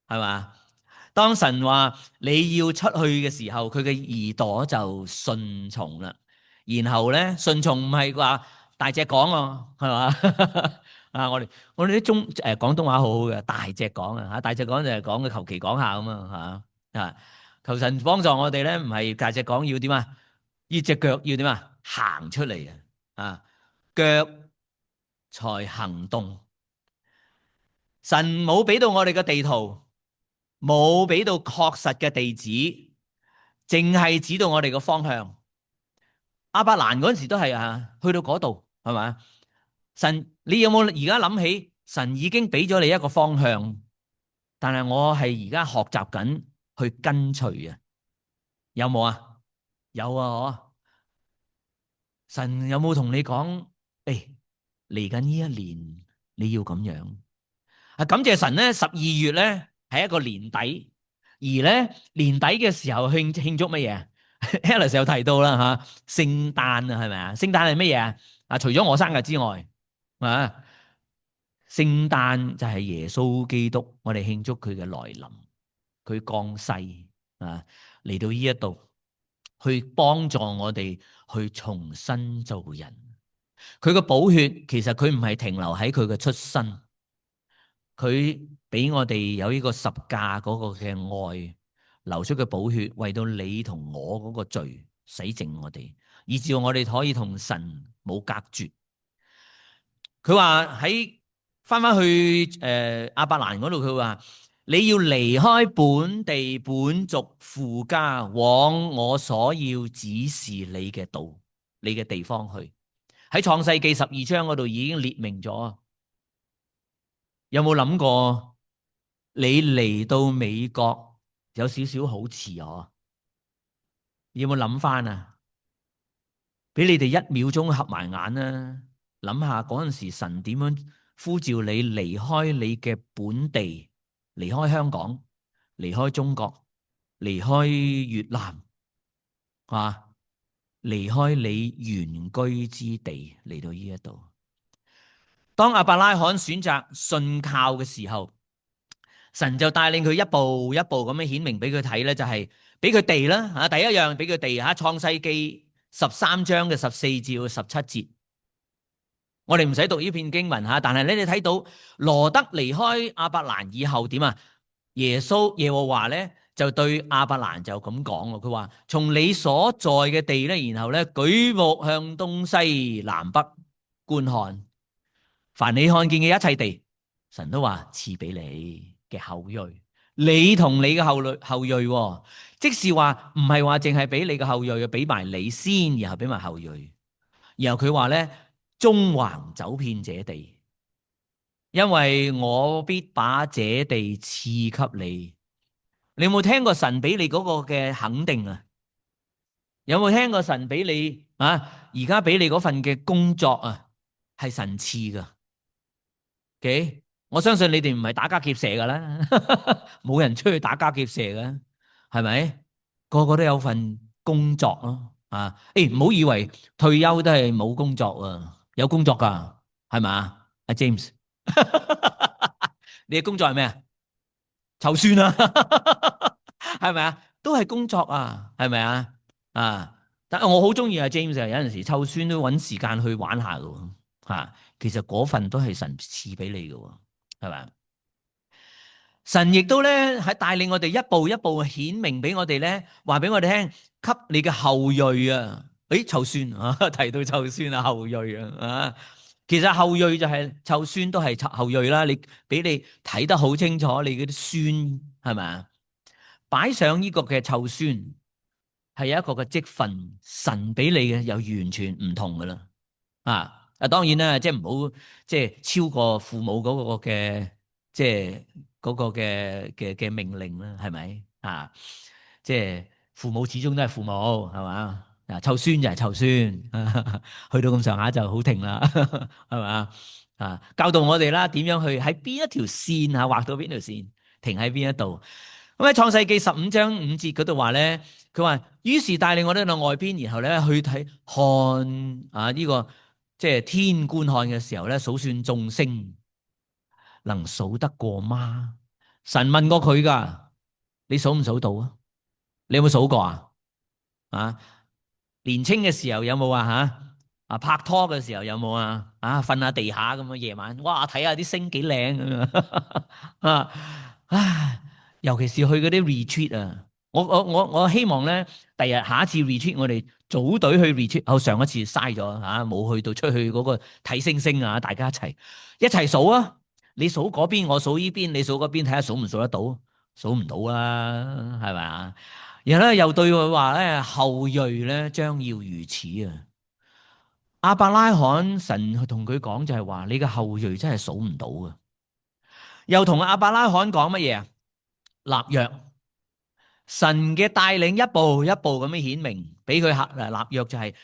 係嘛？當神話你要出去嘅時候，佢嘅耳朵就順從啦。然後咧順從唔係話大隻講係嘛？我哋啲廣東話好好嘅，大隻講大隻講就係講嘅求其講下咁求神幫助我哋咧，唔係大隻講，要點啊？呢隻腳要點啊？行出嚟腳才行動。神冇俾到我哋嘅地圖，冇俾到確實嘅地址，淨係指到我哋個方向。亞伯蘭嗰陣時都係去到嗰度係嘛？神，你有冇而家諗起神已經俾咗你一個方向，但係我係而家學習緊去跟隨有冇啊？有神有冇同你講嚟緊呢一年你要咁樣感謝神咧，12月咧係一個年底，而咧年底嘅時候慶祝乜嘢？Alice 有提到啦聖誕係咪聖誕係乜嘢除咗我生日之外聖誕就係耶穌基督，我哋慶祝佢嘅來臨，佢降世嚟到呢一度去幫助我哋去重新做人。佢嘅寶血其實佢唔係停留喺佢嘅出身，佢俾我哋有呢個十架嗰個嘅愛流出嘅寶血，為到你同我嗰個罪洗淨我哋，以至我哋可以同神冇隔絕。佢話喺翻去亞伯蘭嗰度，佢話你要離開本地本族父家，往我所要指示你嘅道，你嘅地方去。喺創世記12章嗰度已經列明咗。有冇諗過你嚟到美國有少少好遲有冇諗翻俾你哋1秒鐘合埋眼諗下嗰陣時神點樣呼召你離開你嘅本地，離開香港，離開中國，離開越南離開你原居之地嚟到呢一度。當亞伯拉罕選擇信靠嘅時候，神就帶領佢一步一步咁樣顯明俾佢睇咧，就係俾佢地啦第一樣俾佢地創世記13章嘅14至17節。我哋唔使讀呢篇經文但係你哋睇到羅得離開亞伯蘭以後點耶和華咧就對亞伯蘭就咁講，佢話從你所在嘅地咧，然後咧舉目向東西南北觀看，凡你看見嘅一切地，神都話賜俾你嘅後裔，你同你嘅後裔即是話唔係話淨係俾你嘅後裔，俾埋你先，然後俾埋後裔。然後佢話咧，縱橫走遍這地，因為我必把這地賜給你。你有冇聽過神俾你嗰個嘅肯定有冇聽過神俾你而家俾你嗰份嘅工作係神賜噶？OK， 我相信你哋唔係打家劫舍噶啦，冇人出去打家劫舍噶，係咪？個個都有份工作咯唔好以為退休都係冇工作有工作噶，係咪阿 James 你嘅工作係咩就算係咪都係工作係咪但係我好中意阿 James 有陣時湊孫都搵時間去玩下噶其實嗰份都係神賜俾你噶係咪神亦都咧喺帶領我哋一步一步顯明俾我哋咧，話俾我哋聽，給你嘅後裔湊孫提到湊孫後裔其實後裔就係湊孫都係後裔啦。你俾你睇得好清楚，你嗰啲孫係咪擺上呢個嘅臭酸，係有一個嘅積分，神俾你嘅又完全唔同噶啦。當然啦，即係唔好即係超過父母嗰個嘅即係嗰個嘅命令啦，係咪啊？即係父母始終都係父母，係嘛？臭酸就係臭酸，去到咁上下就好停啦，係嘛？教導我哋啦，點樣去喺邊一條線畫到邊條線，停喺邊一度。咁喺創世記15章5節嗰度話咧，佢話於是帶領我哋到外邊，然後咧去睇看呢個即係天觀看嘅時候咧，數算眾星，能數得過嗎？神問過佢噶，你數唔數到啊？你有冇數過啊？年青嘅時候有冇拍拖嘅時候有冇瞓下地下咁夜晚，哇睇下啲星幾靚咁尤其是去嗰啲 retreat 啊，我希望咧，第日下一次 retreat 我哋組隊去 retreat，上一次嘥咗冇去到出去嗰個睇星星大家一齊數啊！你數嗰邊，我數呢邊，你數嗰邊，睇下數唔數得到？數唔到啦，係咪啊？然後咧又對佢話咧，後裔咧將要如此啊！亞伯拉罕神同佢講就係話，你嘅後裔真係數唔到啊！又同亞伯拉罕講乜嘢啊？立約，神嘅帶領一步一步咁樣顯明，俾佢立約就係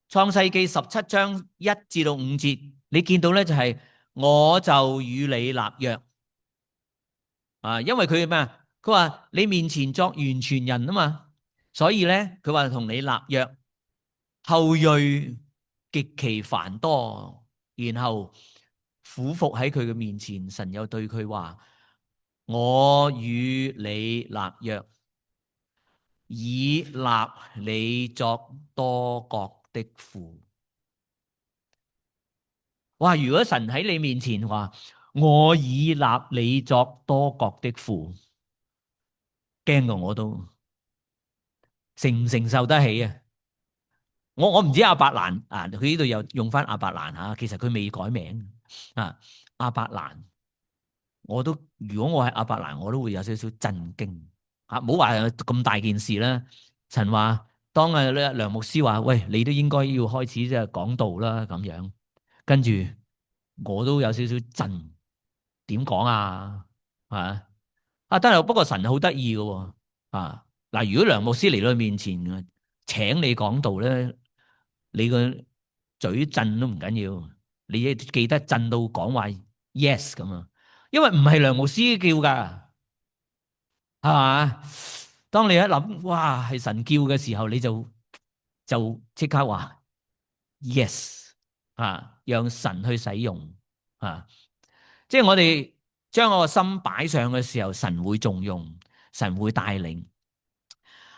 創世記17章1至到5節，你見到咧就係我就與你立約因為佢咩啊？佢話你面前作完全人啊嘛，所以咧佢話同你立約，後裔極其繁多，然後俯伏喺佢嘅面前，神又對佢話：我與你立約，以立你作多國的父。哇！如果神喺你面前話我以立你作多國的父，驚過我都承唔承受得起啊！我唔知亞伯蘭佢呢度又用翻亞伯蘭其實佢未改名亞伯蘭，如果我係亞伯蘭，我都會有少少震驚唔好話咁大件事啦。神話當梁牧師話喂，你都應該要開始即係講道啦咁樣，跟住我都有少少震，點講但係不過神好得意嘅嗱，如果梁牧師嚟到面前請你講道咧，你個嘴震都唔緊要，你記得震到講話 yes 咁啊，因為唔係梁牧師叫噶，係嘛？當你一諗哇係神叫嘅時候，你就即刻話 yes 讓神去使用即係我哋將我個心擺上嘅時候，神會重用，神會帶領。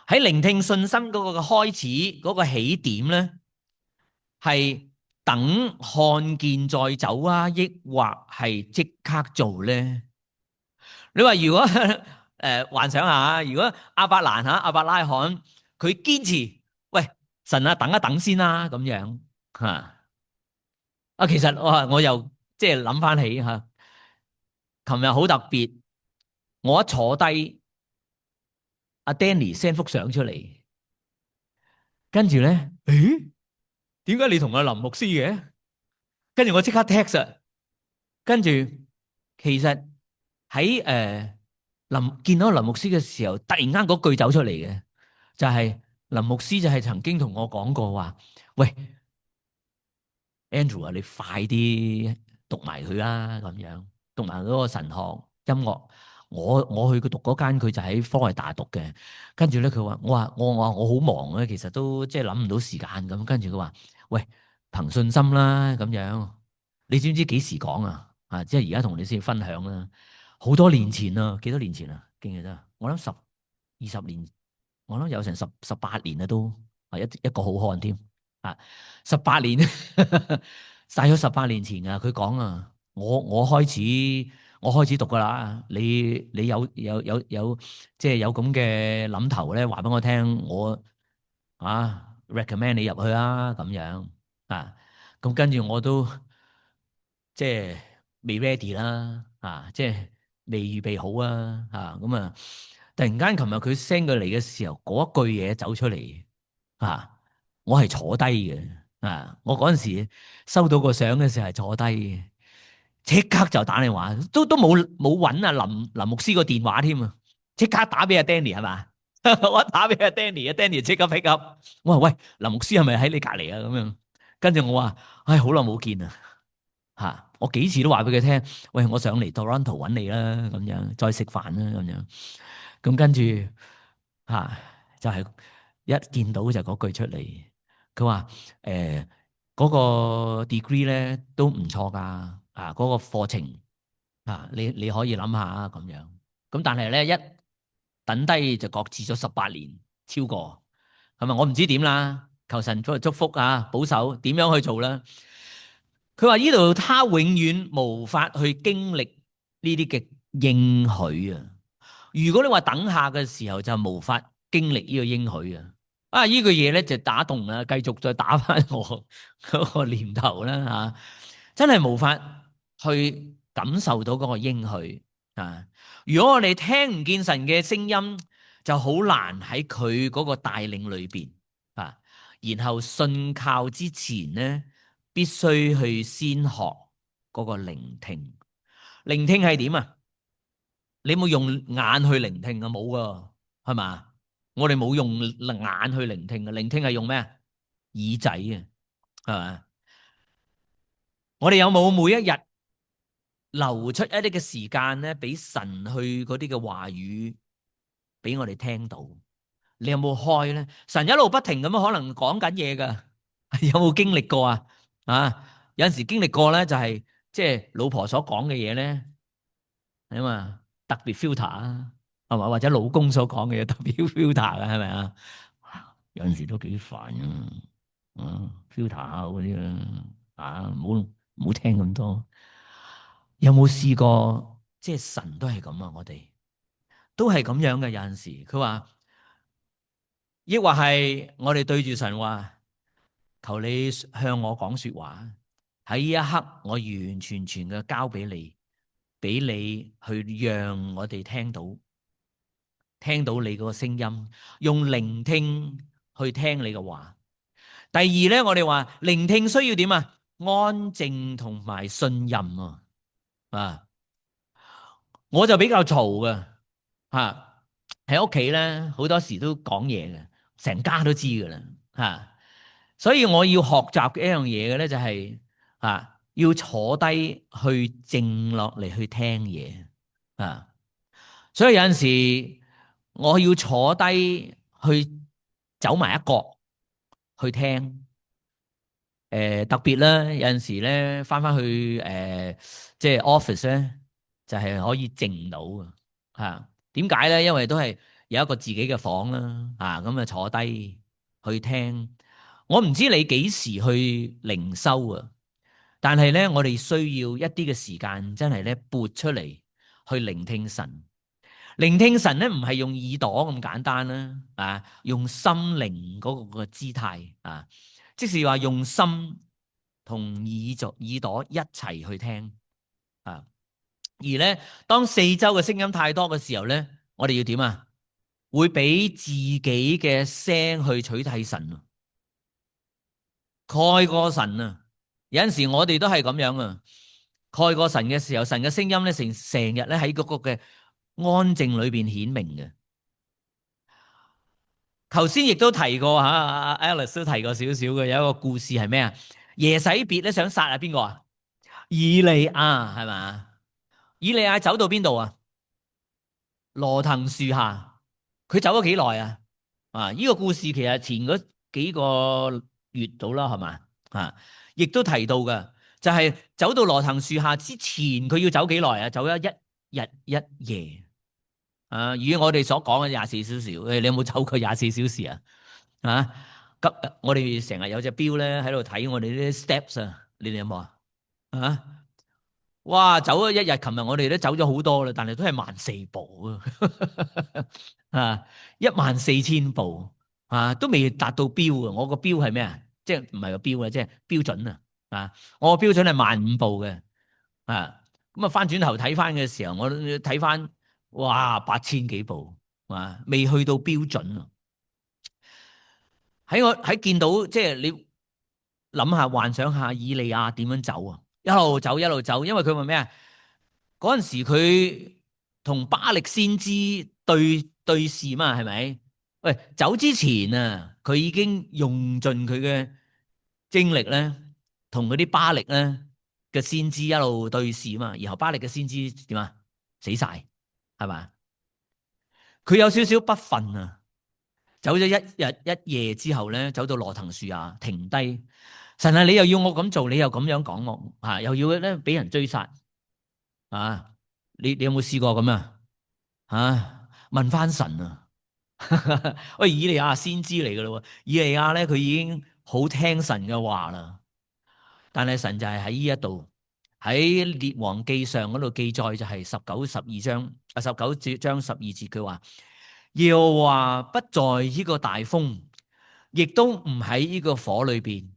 喺聆聽信心嗰個開始嗰個起點咧，係等看見再走抑或係即刻做咧？你話如果幻想下，如果亞伯蘭亞伯拉罕佢堅持，喂神等一等先啦咁樣其實我又即係諗翻起琴日好特別，我一坐低，阿 Danny send 幅相出嚟，跟住咧，點解你同阿林牧師嘅？跟住我即刻 text，跟住其實喺見到林牧師嘅時候，突然間嗰句走出嚟嘅，就係林牧師就係曾經同我講過話，喂 Andrew 你快啲讀埋佢啦，咁樣讀埋嗰個神學音樂。我去佢讀嗰間，佢就喺科藝大讀嘅。跟住咧，佢話我好忙咧，其實都即係諗唔到時間咁。跟住佢話：喂，憑信心啦，咁樣。你知唔知幾時講即係而家同你先分享啦。好多年前啊，幾多年前啊？記唔記得？我諗10-20年，我諗有成18年啦，都一個好漢添18年，晒咗18年前佢講我開始讀噶啦，你有即係有咁嘅諗頭咧，話俾我聽，我recommend 你入去啦，咁樣咁跟住我都即係未 ready 啦，即係未預備好咁突然間，琴日佢 send 過嚟嘅時候，嗰一句嘢走出嚟啊！我係坐低嘅啊！我嗰陣時收到個相嘅時候係坐低嘅，即刻就打電話，都冇揾阿林牧師個電話添啊！即刻打俾阿 Danny 係嘛？我打俾阿 Danny，阿 Danny 即刻 pick up。我話喂，林牧師係咪喺你隔離啊？咁樣，跟住我話，唉，好耐冇見啊！嚇，我幾次都話俾佢聽，喂，我上嚟 Toronto 揾你啦，咁樣再食飯啦，咁樣。咁跟住嚇就係一見到就嗰句出嚟，佢話嗰個 degree 咧都唔錯㗎，啊嗰個課程啊你可以諗下啊咁樣。咁但係咧一等低就擱置咗18年超過，係咪？我唔知點啦，求神祝福啊，保守點樣去做啦。佢話呢度他永遠無法去經歷呢啲嘅應許啊。如果你話等下嘅時候就無法經歷呢個應許啊，啊呢句嘢咧就打動啦，繼續再打翻我嗰個念頭啦嚇，真係無法去感受到嗰個應許啊！如果我哋聽唔見神嘅聲音，就好難喺佢嗰個帶領裏邊啊，然後信靠之前咧，必須去先學嗰個聆聽。聆聽係點啊？你冇用眼去聆聽啊？冇噶，係嘛？我哋冇用眼去聆聽啊！聆聽係用咩啊？耳仔啊，係嘛？我哋有冇每一日留出一啲嘅時間咧，俾神去嗰啲嘅話語俾我哋聽到？你有冇開咧？神一路不停咁樣可能講緊嘢噶，有冇經歷過啊？啊，有陣時經歷過咧，就係即係老婆所講嘅嘢咧，係嘛？特別 filter 啊，係嘛？或者老公所講嘅嘢特別 filter 嘅，係咪啊？有陣時都幾煩啊，filter 下嗰啲啦，啊，唔好聽咁多。有冇試過？即係神都係咁啊！我哋都係咁樣嘅。有陣時佢話，抑或係我哋對住神話，求你向我講說話。喺呢一刻，我完完全全嘅交俾你。俾你去讓我哋聽到你個聲音，用聆聽去聽你嘅話。第二咧，我哋話聆聽需要點啊？安靜同埋信任啊！我就比較嘈嘅吓，喺屋企咧好多時都講嘢嘅，成家都知噶啦吓。所以我要學習嘅一樣嘢嘅咧就係要坐低去靜落嚟去聽嘢啊！所以有陣時我要坐低去走埋一角去聽。特別咧，有陣時咧翻去即係 office 咧，就係可以靜到嘅嚇。點解咧？因為都係有一個自己嘅房啦，咁啊坐低去聽。我唔知你幾時去靈修啊？但係咧，我哋需要一啲嘅時間，真係咧撥出嚟去聆聽神。聆聽神咧，唔係用耳朵咁簡單啦，用心靈嗰個姿態啊，即是話用心同耳朵一齊去聽啊。而咧，當四周嘅聲音太多嘅時候咧，我哋要點啊？會俾自己嘅聲去取替神，蓋過神啊！有陣時我哋都係咁樣啊，蓋過神嘅時候，神嘅聲音咧成日咧喺嗰個嘅安靜裏邊顯明嘅。頭先亦都提過吓，Alice 都提過少少嘅，有一個故事係咩啊？耶洗別咧想殺啊邊個啊？以利亞係嘛？以利亞走到邊度啊？羅藤樹下，佢走咗幾耐啊？呢個故事其實前嗰幾個月到啦，係嘛？亦都提到嘅，就係走到羅藤樹下之前，佢要走幾耐啊？走咗一日一夜。以我哋所講嘅24小時，你有冇走過24小時啊？咁我哋成日有隻錶咧喺度睇我哋啲 steps 啊，你哋有冇啊？哇，走咗一日，琴日我哋都走咗好多啦，但係都係14,000步啊，14,000步都未達到標啊！我個標係咩啊？即係唔係個標啊？即係標準啊！我個標準係15,000步嘅咁啊，翻轉頭睇翻嘅時候，我睇翻哇8,000幾步未去到標準啊。喺見到即係你諗下幻想下以利亞點樣走啊，一路走一路走，因為佢話咩啊？嗰陣時佢同巴力先知對視嘛，係咪？喂，走之前啊，佢已經用盡佢嘅精力咧，同嗰啲巴力咧嘅先知一路對視嘛，然後巴力嘅先知點啊？死晒，係嘛？佢有少少不忿啊，走咗一日一夜之後咧，走到羅騰樹下停低，神啊，你又要我咁做，你又咁樣講我啊，又要咧俾人追殺啊！你有冇試過咁啊？啊，問翻神啊！喂，以利亞先知嚟噶咯，以利亞咧佢已經好聽神嘅話啦，但係神就係喺呢一度喺列王記上嗰度記載就係19章12節，佢話耶和華不在呢個大風，亦都唔喺呢個火裏邊，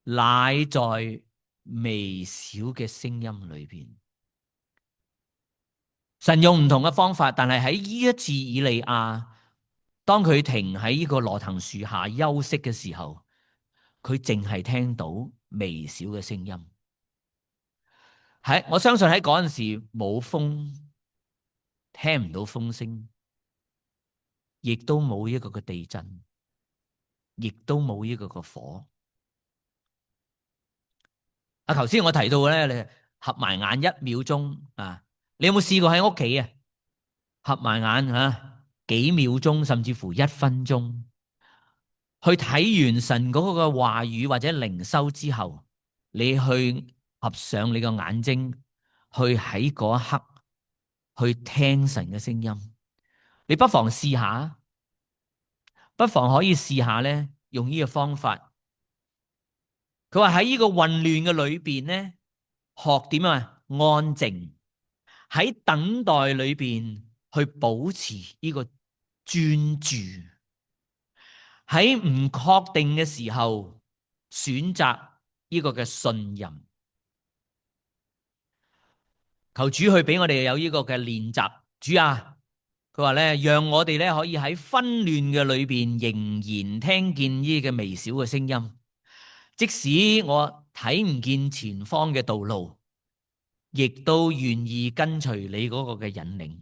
乃在微小嘅聲音裏邊。神用唔同嘅方法，但係喺呢一次以利亞，當佢停喺呢個羅藤樹下休息嘅時候，佢淨係聽到微小嘅聲音。我相信喺嗰陣時冇風，聽唔到風聲，亦都冇一個嘅地震，亦都冇一個嘅火。頭先我提到咧，你合埋眼1秒鐘啊！你有冇試過喺屋企啊？合埋眼幾秒鐘，甚至乎1分鐘，去睇完神嗰個嘅話語或者靈修之後，你去合上你個眼睛，去喺嗰一刻去聽神嘅聲音。你不妨試下，不妨可以試下咧，用呢個方法。佢話喺呢個混亂嘅裏邊咧，學點啊？安靜。喺等待裏邊去保持呢個專注，喺唔確定嘅時候選擇呢個嘅信任。求主去俾我哋有呢個嘅練習。主啊，佢話咧，讓我哋咧可以喺紛亂嘅裏邊仍然聽見呢個微小嘅聲音，即使我睇唔見前方嘅道路，亦都願意跟隨你嗰個嘅引領。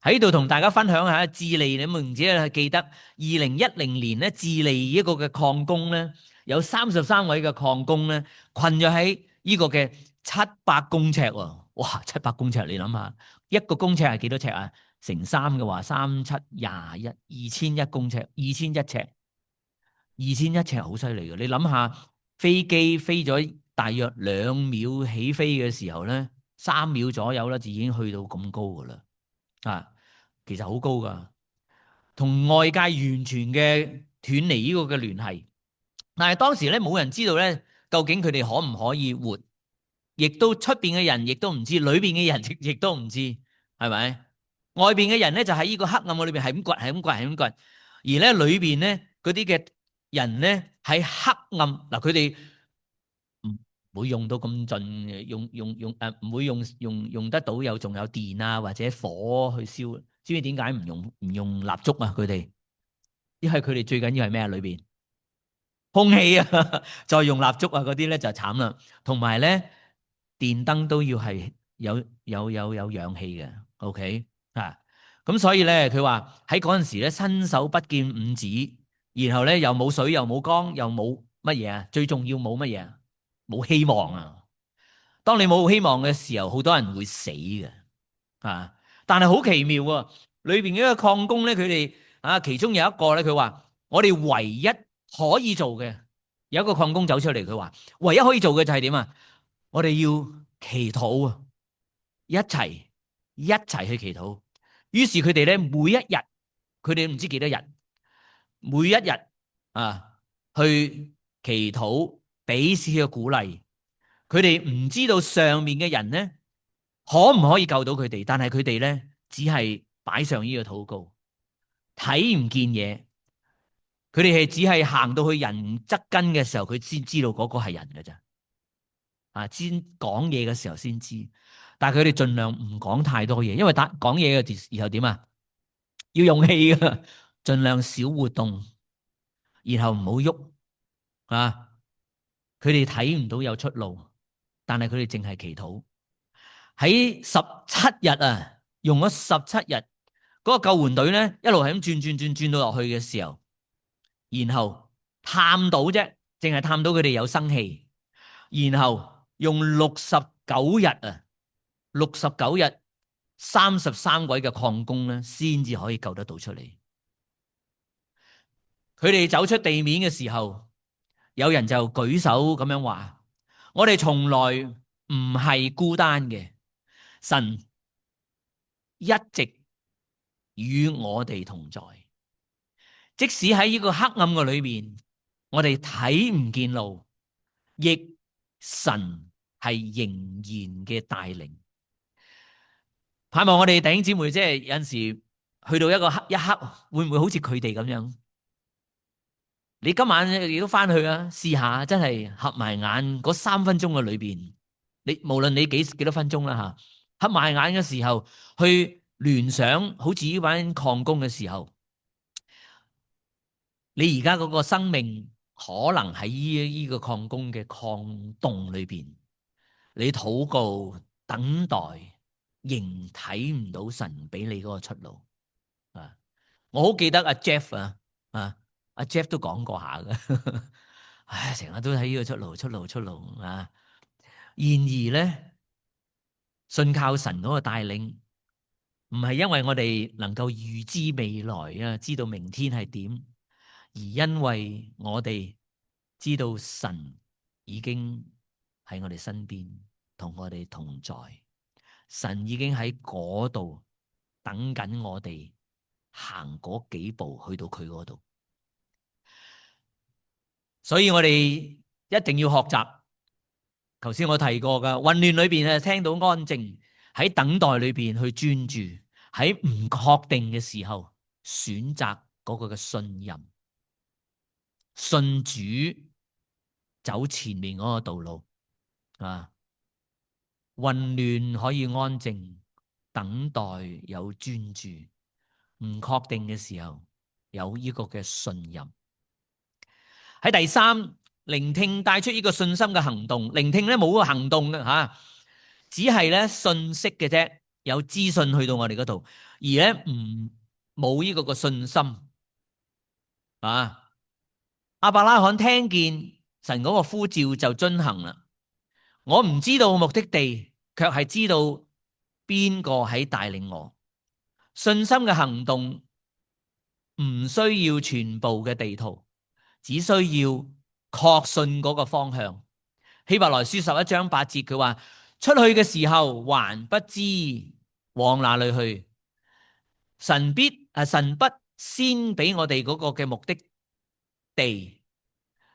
喺度同大家分享下智利，你唔知係記得2010年咧，智利一個嘅礦工咧，有33位嘅礦工咧困咗喺呢個嘅700公尺喎。哇，700公尺，你諗下，一個公尺係幾多尺啊？乘3嘅話，3、7、21， 2001公尺，2001尺，2001尺好犀利嘅。你諗下，飛機飛咗大約2秒起飛嘅時候咧，3秒左右啦，就已經去到咁高噶啦。其實好高噶，同外界完全嘅斷離呢個嘅聯繫。但係當時咧冇人知道咧，究竟佢哋可唔可以活，亦都出邊嘅人亦都唔知，裏邊嘅人亦都唔知，係咪？外邊嘅人咧就喺呢個黑暗嘅裏邊係咁掘，係咁掘，係咁掘，而咧裏邊咧嗰啲嘅人咧喺黑暗嗱，佢哋唔會用到咁盡，唔會用得到仲有電啊或者火去燒。知唔知點解唔用蠟燭啊？佢哋因為佢哋最緊要係咩啊？裏邊空氣啊，再用蠟燭啊嗰啲咧就慘啦。同埋咧電燈都要係有氧氣嘅。OK 咁所以咧佢話喺嗰陣時咧伸手不見五指，然後咧又冇水又冇光又冇乜嘢啊，最重要冇乜嘢啊，冇希望啊。當你冇希望嘅時候，好多人會死嘅但係好奇妙啊！裏邊嘅一個礦工咧，佢哋其中有一個咧，佢話我哋唯一可以做嘅，有一個礦工走出嚟，佢話唯一可以做嘅就係點啊？我哋要祈禱啊，一齊去祈禱。於是佢哋咧每一日，佢哋唔知幾多日，每一日去祈禱，彼此嘅鼓勵。佢哋唔知道上面嘅人咧可唔可以救到佢哋，但係佢哋咧只係擺上呢個禱告，睇唔見嘢。佢哋係只係行到去人側跟嘅時候，佢先知道嗰個係人㗎咋。先講嘢嘅時候先知，但係佢哋盡量唔講太多嘢，因為講嘢嘅時候點啊？要用氣嘅，盡量少活動，然後唔好喐啊！佢哋睇唔到有出路，但係佢哋淨係祈禱。喺17日啊，用咗17日，嗰個救援隊咧一路係咁轉到落去嘅時候，然後探到啫，淨係探到佢哋有生氣，然後用69日啊，69日33位嘅礦工咧，先至可以救得到出嚟。佢哋走出地面嘅時候，有人就舉手咁樣話：我哋從來唔係孤單嘅，神一直與我哋同在。即使喺呢個黑暗嘅裏面，我哋睇唔見路，亦神係仍然嘅帶領。盼望我哋弟兄姊妹，即係有陣時去到一刻，會唔會好似佢哋咁樣？你今晚亦都翻去啊，試下真係合埋眼嗰3分鐘嘅裏邊，你無論你幾多分鐘啦吓，合埋眼嘅時候去聯想，好似呢班礦工嘅時候，你而家嗰個生命可能喺呢個礦工嘅礦洞裏邊，你禱告等待，仍睇唔到神俾你嗰個出路啊！我好記得阿 Jeff 阿 Jeff 都講過下嘅，唉，成日都喺呢個出路啊！然而咧，信靠神嗰個帶領，唔係因為我哋能夠預知未來啊，知道明天係點，而因為我哋知道神已經喺我哋身邊，同我哋同在，神已經喺嗰度等緊我哋行嗰幾步去到佢嗰度。所以我哋一定要學習，頭先我提過噶，混亂裏邊聽到安靜，喺等待裏邊去專注，喺唔確定嘅時候選擇嗰個嘅信任，信主走前面嗰個道路啊！混亂可以安靜，等待有專注，唔確定嘅時候有呢個嘅信任。喺第3，聆聽帶出呢個信心嘅行動。聆聽咧冇個行動嘅吓，只係咧信息嘅啫，有資訊去到我哋嗰度，而咧冇呢個嘅信心啊。亞伯拉罕聽見神嗰個呼召就遵行啦。我唔知道目的地，卻係知道邊個喺帶領我。信心嘅行動唔需要全部嘅地圖，只需要確信嗰個方向。希伯來書11章8節佢話：出去嘅時候還不知往哪裏去，神不先俾我哋嗰個嘅目的地，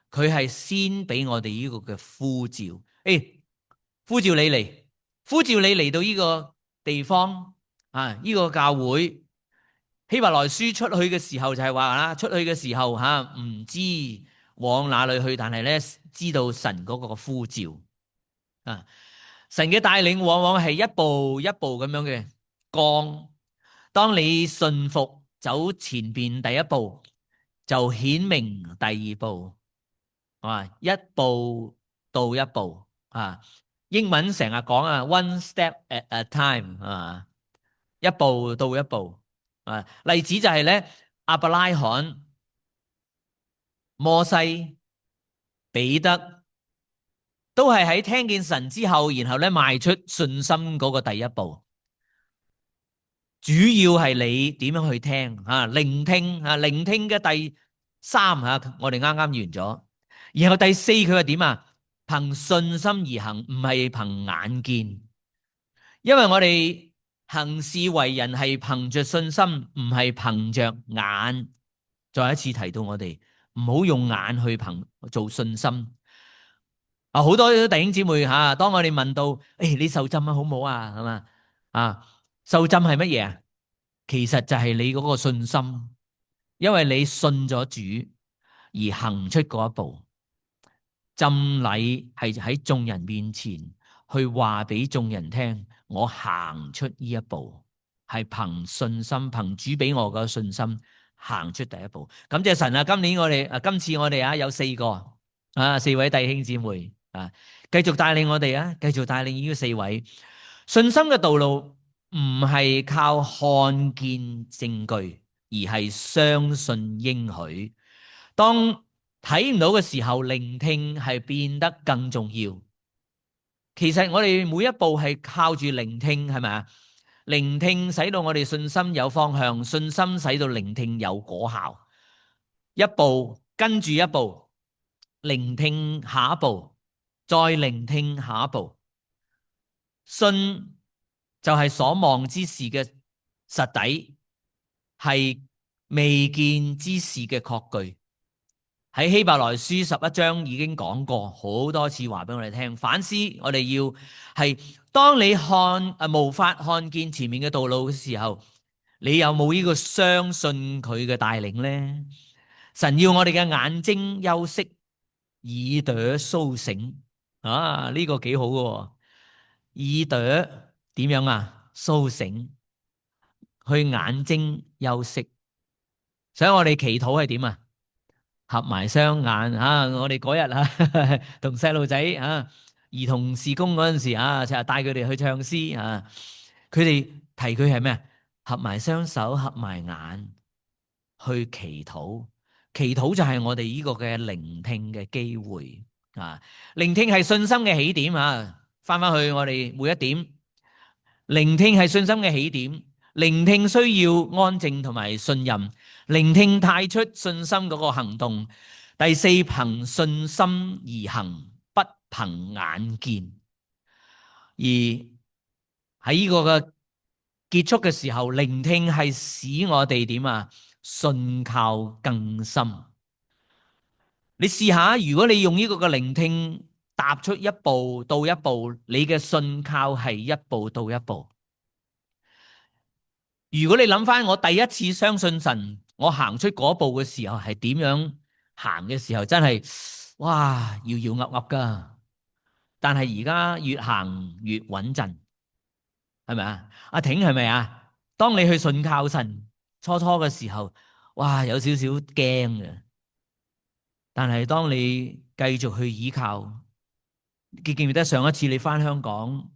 佢係先俾我哋呢個嘅呼召。呼召你嚟，呼召你嚟到呢個地方啊！呢個教會希伯來書出去嘅時候就係話啦，出去嘅時候唔知往哪裏去，但係咧知道神嗰個呼召啊！神嘅帶領往往係一步一步咁樣嘅降，當你信服走前邊第一步，就顯明第二步啊！一步到一步啊！英文成日講one step at a time 啊，一步到一步啊。例子就係咧，亞伯拉罕、摩西、彼得都係喺聽見神之後，然後咧邁出信心嗰個第一步。主要係你點樣去聽聆聽聆聽嘅第3我哋啱啱完咗，然後第4佢話點啊？憑信心而行，唔係憑眼見，因為我哋行事為人係憑着信心，唔係憑着眼。再一次提到我哋唔好用眼去做信心。好多弟兄姊妹當我哋問到你受浸好唔好啊？係嘛受浸係乜嘢啊？其實就係你嗰個信心，因為你信咗主而行出嗰一步。浸禮係喺眾人面前去話俾眾人聽，我行出呢一步係憑信心，憑主俾我嘅信心行出第一步。感謝神啊！今次我哋有4位弟兄姊妹繼續帶領我哋繼續帶領呢4位。信心嘅道路唔係靠看見證據，而係相信應許。當睇唔到嘅時候，聆聽係變得更重要。其實我哋每一步係靠住聆聽，係咪啊？聆聽使到我哋信心有方向，信心使到聆聽有果效。一步跟住一步，聆聽下一步，再聆聽下一步。信就係所望之事嘅實底，係未見之事嘅確據。喺希伯來書11章已經講過好多次，話俾我哋聽。反思我哋要係，當你無法看見前面嘅道路嘅時候，你有冇呢個相信佢嘅帶領呢？神要我哋嘅眼睛休息，耳朵蘇醒。呢個幾好嘅，耳朵點樣啊？蘇醒，去眼睛休息。所以我哋祈禱係點啊？合埋雙眼我哋嗰日同細路仔兒童事工嗰陣時就係帶佢哋去唱詩佢哋提佢係咩？合埋雙手，合埋眼去祈禱。祈禱就係我哋呢個嘅聆聽嘅機會聆聽係信心嘅起點翻翻去我哋每一點，聆聽係信心嘅起點。聆聽需要安靜同埋信任，聆聽帶出信心嗰個行動。第4，憑信心而行，不憑眼見。而喺呢個嘅結束嘅時候，聆聽係使我哋點啊？信靠更深。你試下，如果你用呢個嘅聆聽踏出一步到一步，你嘅信靠係一步到一步。如果你諗翻我第一次相信神，我行出嗰步嘅時候係點樣行嘅時候，真係哇搖搖噏噏噶。但係而家越行越穩陣，係咪啊？阿挺係咪啊？當你去信靠神初嘅時候，哇有少少驚嘅。但係當你繼續去依靠，記唔記得上一次你翻香港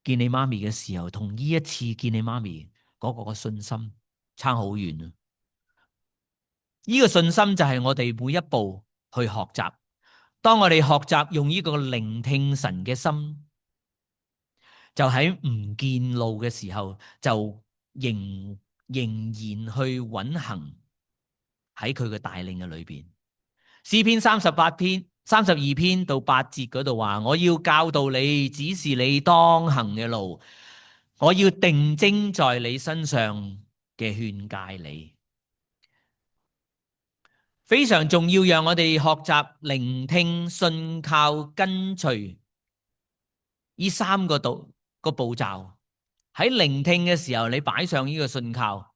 見你媽咪嘅時候，同呢一次見你媽咪嗰個信心差好遠啊！呢個信心就係我哋每一步去學習。當我哋學習用呢個聆聽神嘅心，就喺唔見路嘅時候，就仍然去穩行喺佢嘅帶領嘅裏邊。詩篇32篇到8節嗰度話：我要教導你，指示你當行嘅路，我要定睛在你身上嘅勸誡你。非常重要，讓我哋學習聆聽、信靠、跟隨呢3個步驟。喺聆聽嘅時候，你擺上呢個信靠，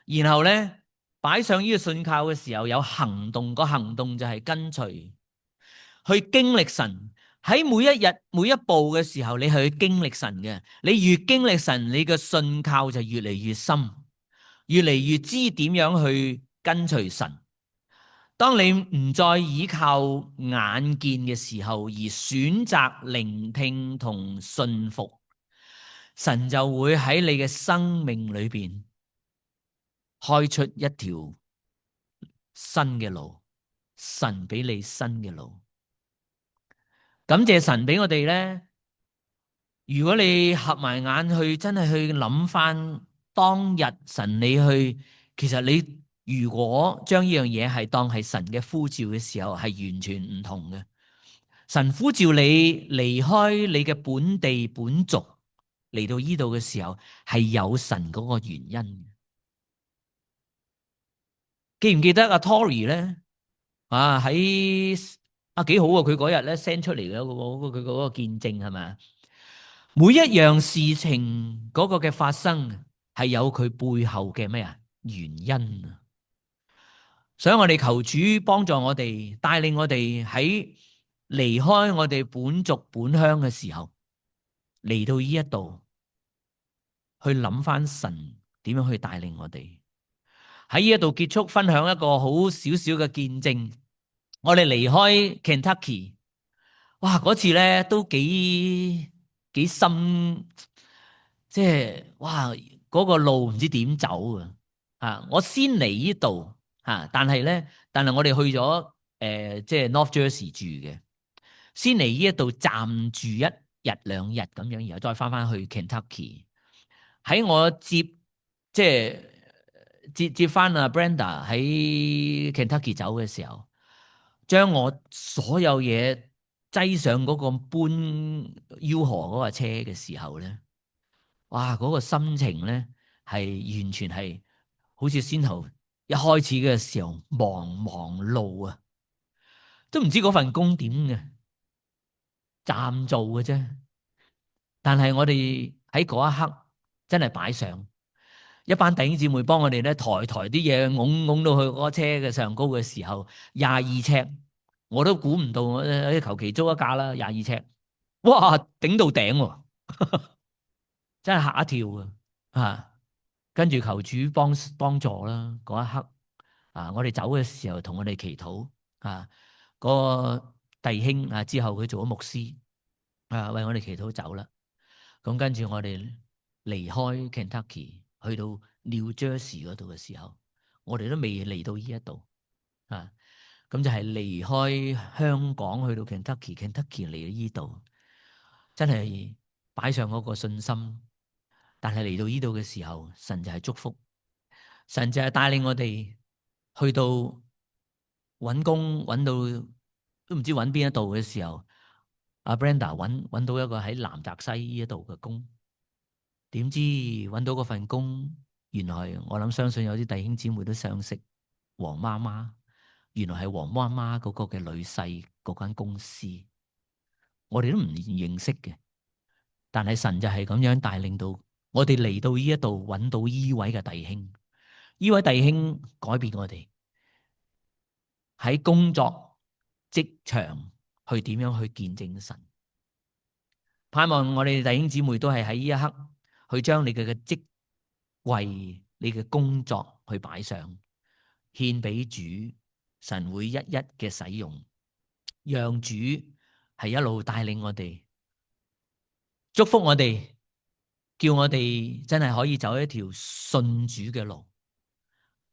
然後呢，擺上呢個信靠嘅時候有行動，個行動就係跟隨。去經歷神，喺每一日每一步嘅時候，你係去經歷神嘅。你越經歷神，你嘅信靠就越嚟越深，越嚟越知點樣去跟隨神。當你唔再依靠眼見嘅時候，而選擇聆聽同信服，神就會喺你嘅生命裏邊開出一條新嘅路，神俾你新嘅路。感謝神俾我哋呢。如果你合埋眼去，真係去諗翻當日神你去，其實你如果將呢樣嘢係當係神嘅呼召嘅時候，係完全唔同嘅。神呼召你離開你嘅本地本族嚟到呢度嘅時候，係有神嗰個原因。記唔記得阿 Tory 咧？喺幾好啊！佢嗰日咧 send 出嚟嘅佢嗰個見證係咪？每一樣事情嗰個嘅發生係有佢背後嘅咩原因啊！所以我哋求主幫助我哋，帶領我哋喺離開我哋本族本鄉嘅時候，嚟到呢一度去諗翻神點樣去帶領我哋。喺呢一度結束分享一個好少少嘅見證。我哋離開 Kentucky， 哇！嗰次咧都幾深，即係哇嗰個路唔知點走啊！我先嚟呢度啊，但係我哋去咗即係 North Jersey 住嘅，先嚟呢一度暫住1日2日咁樣，然後再翻去 Kentucky。喺我接翻阿 Brenda 喺 Kentucky 走嘅時候，將我所有嘢擠上嗰個搬 U 河嗰個車嘅時候咧，哇！嗰個心情咧係完全係好似先頭一開始嘅時候忙碌啊，都唔知嗰份工點嘅，暫做嘅啫。但係我哋喺嗰一刻真係擺上一班弟兄姊妹幫我哋咧抬啲嘢，拱到去嗰車嘅上高嘅時候，22尺，我都估唔到，我求其租一架啦，22尺，哇，頂到頂喎，真係嚇一跳啊！跟住求主幫助啦，嗰一刻啊，我哋走嘅時候同我哋祈禱啊，嗰個弟兄啊之後佢做咗牧師啊，為我哋祈禱走啦。咁跟住我哋離開 Kentucky 去到 New Jersey 嗰度嘅時候，我哋都未嚟到呢一度啊。咁就係離開香港去到 Kentucky 嚟到呢度，真係擺上嗰個信心。但係嚟到呢度嘅時候，神就係祝福，神就係帶領我哋去到揾工，揾到都唔知揾邊一度嘅時候，阿 Brenda 揾到一個喺南澤西呢一度嘅工，點知揾到嗰份工，原來我諗相信有啲弟兄姊妹都相識黃媽媽，原來係黃媽媽嗰個嘅女婿嗰間公司，我哋都唔認識嘅，但係神就係咁樣帶領到我哋嚟到呢一度揾到呢位嘅弟兄，呢位弟兄改變我哋喺工作職場去點樣去見證神。盼望我哋弟兄姊妹都係喺呢一刻去將你嘅職位、你嘅工作去擺上，獻俾主，神會一一嘅使用，讓主係一路帶領我哋，祝福我哋，叫我哋真係可以走一條信主嘅路，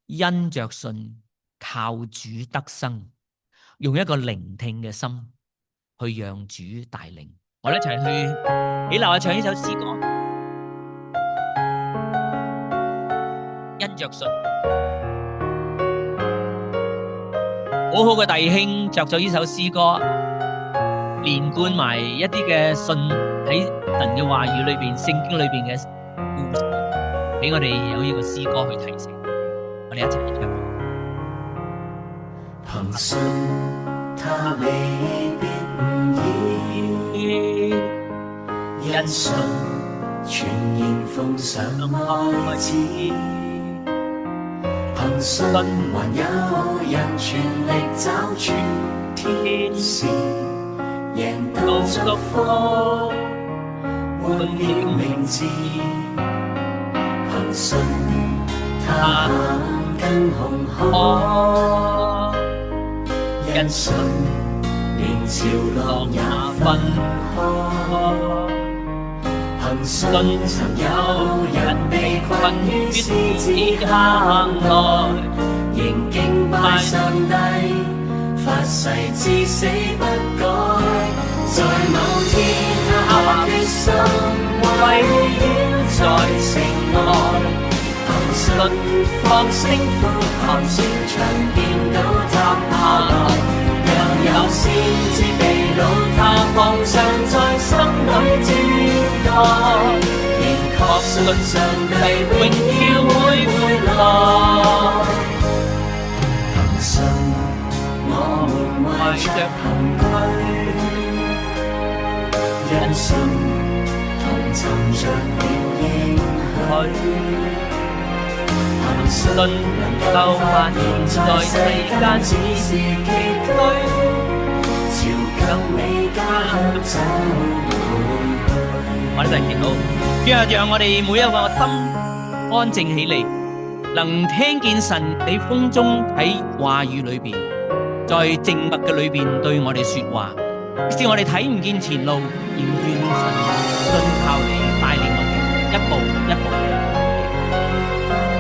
因着信靠主得生，用一個聆聽嘅心去讓主帶領。我哋一齊去起立啊，唱呢首詩歌，因着信。好好嘅弟兄着咗呢首詩歌，連貫埋一啲嘅信喺神嘅話語裏邊、聖經裏邊嘅故事，俾我哋有呢個詩歌去提醒。我哋一齊唱。憑信他未必誤意，因信全然奉上愛子。憑信還有人全力找全天使，贏到祝福換了名字。憑信他跟紅海，因信連潮浪也分開。憑信曾有人被困於獅子坑內，仍敬拜上帝，發誓至死不改。在某天他決心圍繞在城內，憑信放聲呼喊，全場見到塌下來。若有先知被擄，他放上在心裏接待，仍確信上帝榮耀會回來。憑信我們懷着憑據，因信同尋着了應許。憑信能夠發現在世間只是崎嶇，朝更美家我哋一齊祈禱，主啊，讓我哋每一個心安靜起嚟，能聽見神你風中喺話語裏邊，在靜默嘅裏邊對我哋說話，使我哋睇唔見前路，仍願神信靠你帶領我哋一步一步地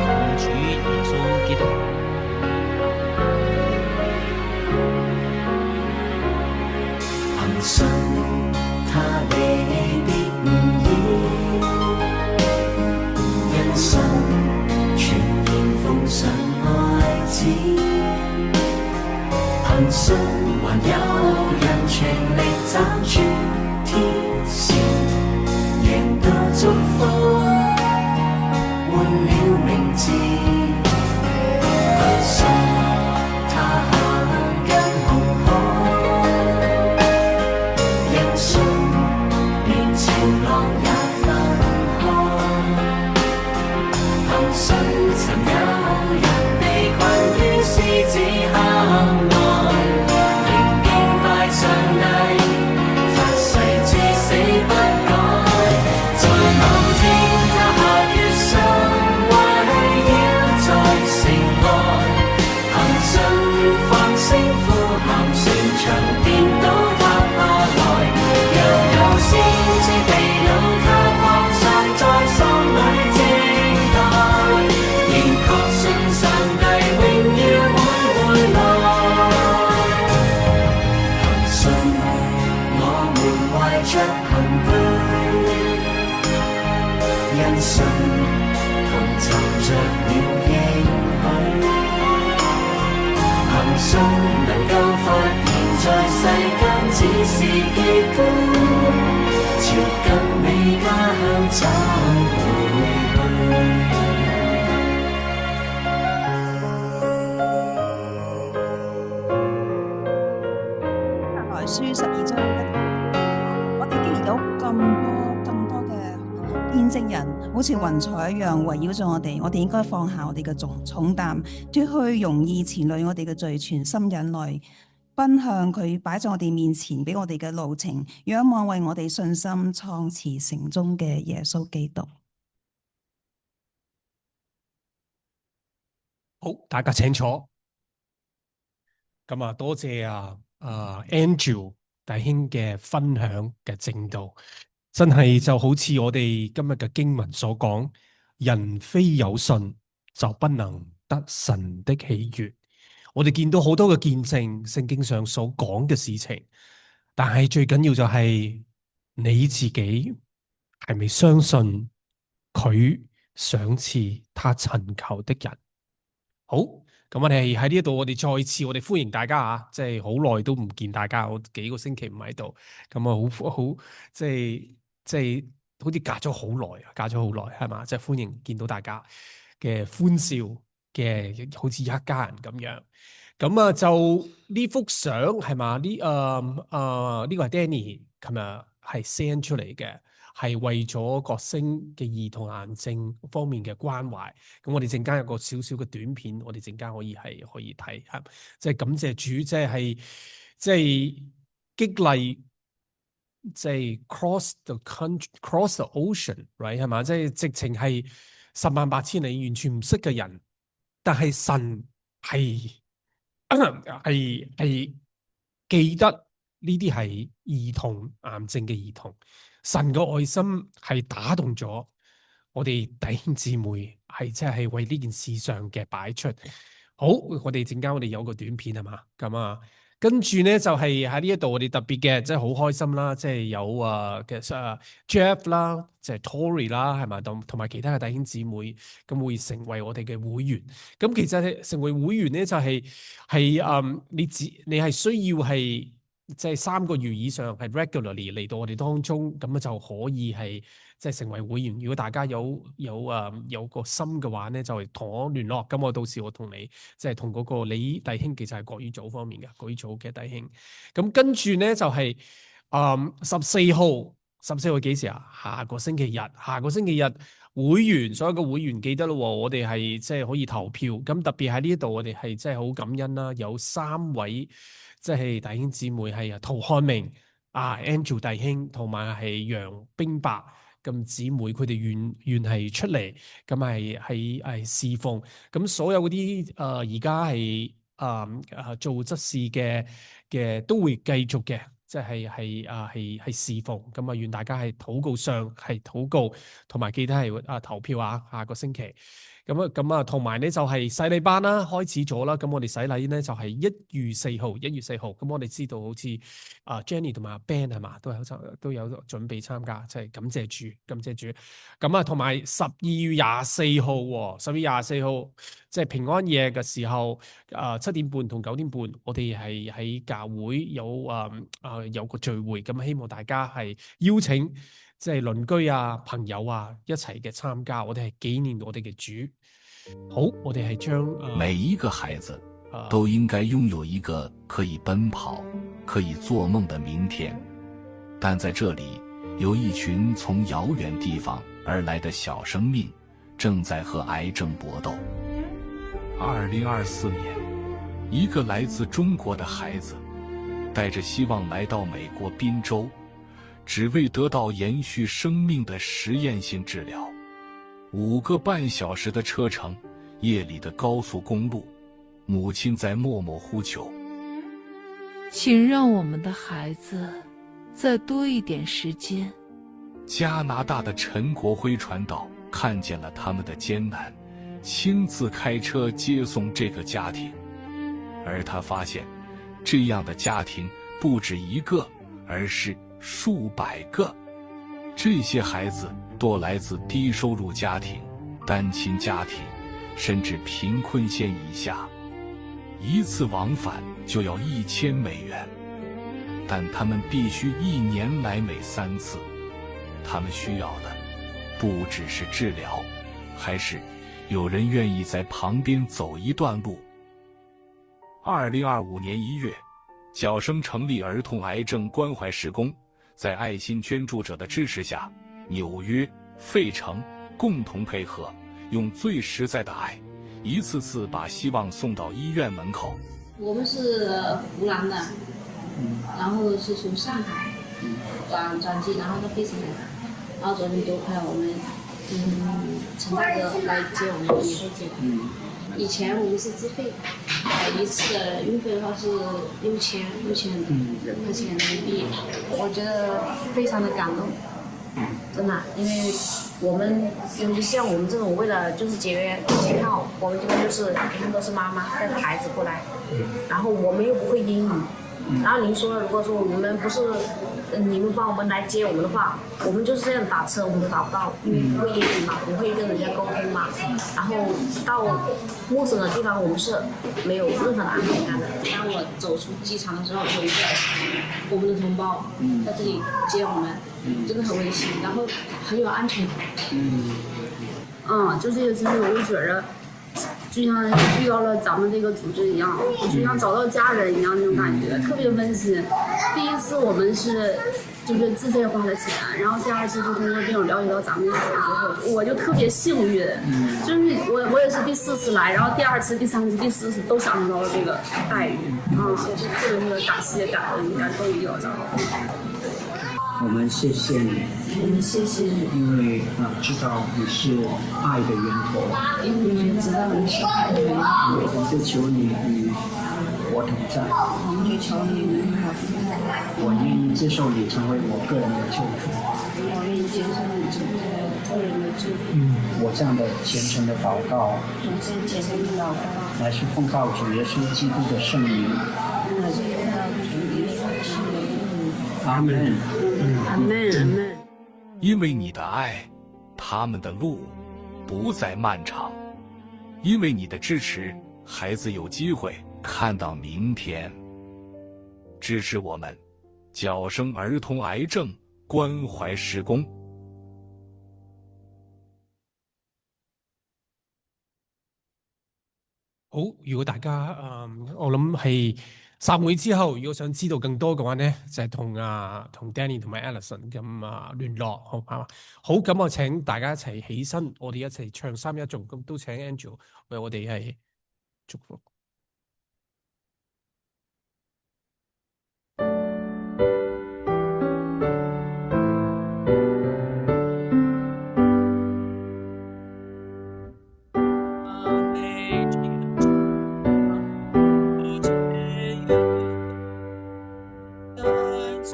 奉主耶穌基督。憑信他你必唔厭，因信全然奉上愛子，憑信還有人全力斬穿天線，贏到祝福換了名字，憑信他行近紅海，因信連潮浪也分開，憑信曾有人被困於獅子坑內，仍敬拜上帝，發誓至死不改。在某天他下決心圍繞在城外，憑信放聲呼喊，城牆顛倒塌下來，又有先知被擄，他放上在心裏靜待，仍確信上帝榮耀會回來。憑信我們懷着憑據，因信同尋着了應許，憑信能夠發現在世間只是結局，朝更美家鄉走回去。來書12章我哋既然有咁多嘅見證人，好似雲彩一樣圍繞咗我哋應該放下我哋嘅重擔，脱去容易纏累我哋嘅罪，全心忍耐，奔向佢擺在我哋面前俾我哋嘅路程，仰望為我哋信心創始成終嘅耶穌基督。好，大家請坐。咁啊，多謝Andrew 弟兄嘅分享嘅正道，真係就好似我哋今日嘅經文所講，人非有信就不能得神的喜悅。我哋見到好多嘅見證，聖經上所講嘅事情，但係最緊要就係你自己係咪相信佢賞賜他尋求的人？好，咁我哋喺呢一度，我哋再次我哋歡迎大家啊！即係好耐都唔見大家，我幾個星期唔喺度，咁啊好即係好似隔咗好耐啊，隔咗好耐係嘛？即係歡迎見到大家嘅歡笑嘅，好似一家人咁樣。咁啊就呢幅相係嘛？呢個係 Danny 琴日係 send 出嚟嘅。係為咗國星嘅兒童癌症方面嘅關懷，咁我哋陣間有個少少嘅短片，我哋陣間可以睇，係即係感謝主，即係激勵，即係 cross the country，cross the ocean，right 係嘛？即係直情係10萬8千里，完全唔識嘅人，但係神係記得呢啲係兒童癌症嘅兒童。神嘅愛心係打動咗我哋弟兄姊妹，係即係為呢件事上嘅擺出。好，我哋陣間我哋有個短片係嘛，咁啊，跟住咧就係喺呢一度我哋特別嘅，即係好開心啦，即係有Jeff 啦，即係 Tory 啦，係嘛，同埋其他嘅弟兄姊妹，咁會成為我哋嘅會員。咁其實成為會員咧就係你係需要係。即係3個月以上係 regularly 嚟到我哋當中，咁啊就可以係即係成為會員。如果大家有個心嘅話咧，就係同我聯絡。咁我到時我同你即係同嗰個李弟兄，其實係國語組方面嘅國語組嘅弟兄。咁跟住咧就係14號幾時啊？下個星期日會員，所有嘅會員記得咯，我哋係即係可以投票。咁特別喺呢度，我哋係即係好感恩啦，有3位。即係弟兄姊妹係陶漢明、Angel 弟兄同埋係楊冰白咁姊妹，佢哋願係出嚟，咁係侍奉，咁所有嗰啲而家係做執事嘅都會繼續嘅，即係侍奉，咁願大家係禱告上係禱告，同埋記得係投票下個星期。咁同埋咧就係洗禮班啦，開始咗啦。咁我哋洗禮咧就係1月4號，咁我哋知道好似Jenny 同埋阿 Ben 係嘛，都有準備參加，即係感謝主。咁同埋12月24號，12月24號即係平安夜嘅時候，7點半同9點半，我哋係喺教會有個聚會，咁希望大家係邀請即係鄰居朋友一齊嘅參加，我哋係紀念我哋嘅主。好，我哋係將每一個孩子都應該擁有一個可以奔跑、可以做夢的明天。但在這裡，有一群從遙遠地方而來的小生命，正在和癌症搏鬥。2024年，一個來自中國的孩子，帶着希望來到美國賓州，只為得到延續生命的實驗性治療。5個半小時的車程，夜裡的高速公路，母親在默默呼求，請讓我們的孩子再多一點時間。加拿大的陳國輝傳道看見了他們的艱難，親自開車接送這個家庭，而他發現這樣的家庭不止一個，而是數百個。這些孩子多來自低收入家庭、單親家庭，甚至貧困線以下，一次往返就要$1000，但他們必須1年來美3次。他們需要的不只是治療，還是有人願意在旁邊走一段路。2025年1月，角生成立兒童癌症關懷事工，在愛心捐助者的支持下，紐約、費城共同配合，用最實在的愛，一次次把希望送到醫院門口。我們是湖南的，然後是從上海轉機，然後到費城來的，然後昨天多虧了我們陳大哥來接我們，免費接我們。以前我們是自費，一次的運費的話是6000塊錢人民幣，我覺得非常的感動，真的，因為我們尤其像我們這種為了就是節約機票，我們這邊就是他們都是媽媽帶着孩子過來，然後我們又不會英語，然後您說如果說我們不是你們幫我們來接我們的話，我們就是這樣打車，我們都打不到，因為不會英語嘛，不會跟人家溝通嘛。然後到陌生的地方，我們是沒有任何的安全感的。當我走出機場的時候，有一個我們的同胞在這裡接我們，真的很溫馨，然後很有安全感。就這個經歷，我就覺得就像遇到了咱們這個組織一樣，就像找到家人一樣那種感覺，特別溫馨。第一次我們是就是自費花的錢，然後第二次就通過這種了解到咱們這個組織之後，我就特別幸運，就是我也是第4次來，然後第2次、第3次、第4次都享受到了這個待遇，就是特別的感謝感恩，感受一定要找到。我們謝謝你，我們謝謝你，因為知道你是愛的源頭，因為我們知道你是愛的源頭，我們就求你與我同在，我們就求你與我同在，我願意接受你成為我個人的救主，我願意接受你成為我個人的救主。我這樣的虔誠的禱告，我這樣虔誠的禱告，乃是奉靠主耶穌基督的聖名，乃是奉靠主耶穌基督的聖名。阿門。阿門，阿門。因為你的愛，他們的路不再漫長；因為你的支持，孩子有機會看到明天。支持我們，角生兒童癌症關懷事工。好，如果大家我諗係散會之後，如果想知道更多嘅話呢，就係同Danny 同埋 Alison 咁聯絡，好嘛？好，咁我請大家一齊起身，我哋一齊唱3一頌，咁都請 Angel 為我哋係祝福。讓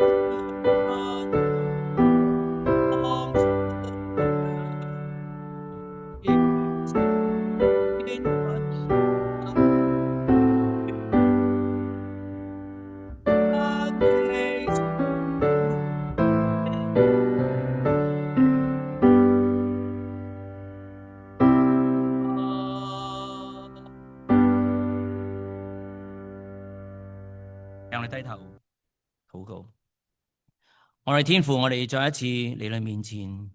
我哋低頭禱告。我哋天父，我哋再一次嚟你面前，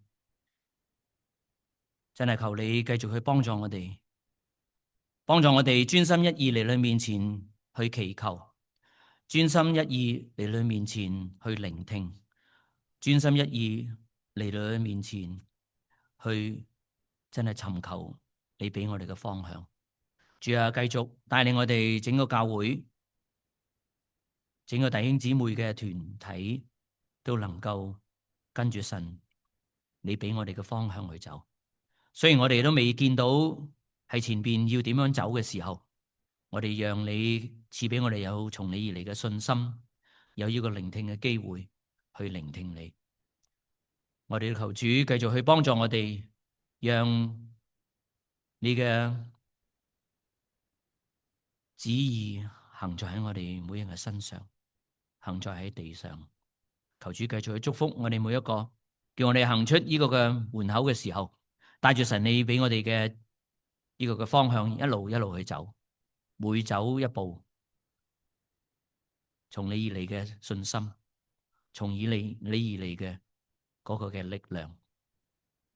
真係求你繼續去幫助我哋，專心一意嚟你面前去祈求，專心一意嚟你面前去聆聽，專心一意嚟你面前去真係尋求你俾我哋嘅方向。主啊，繼續帶領我哋整個教會，整個弟兄姊妹嘅團體都能夠跟住神你俾我哋嘅方向去走。雖然我哋都未見到係前邊要點樣走嘅時候，我哋讓你賜俾我哋有從你而嚟嘅信心，有呢個聆聽嘅機會去聆聽你。我哋求主繼續去幫助我哋，讓你嘅旨意行在喺我哋每人嘅身上，行在喺地上。求主繼續去祝福我哋每一個，叫我哋行出呢個嘅門口嘅時候，帶住神你俾我哋嘅呢個嘅方向，一路一路去走，每走一步，從你而嚟嘅信心，從你而嚟嘅嗰個嘅力量。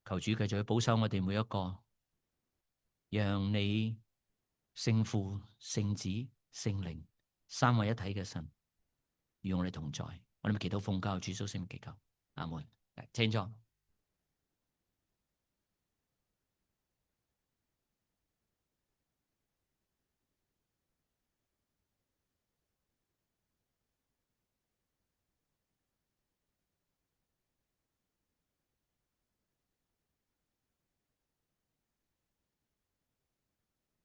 求主繼續去保守我哋每一個，讓你聖父、聖子、聖靈三位一體嘅神與我哋同在。我哋咪祈禱奉教主耶穌聖名祈求，阿門。請坐。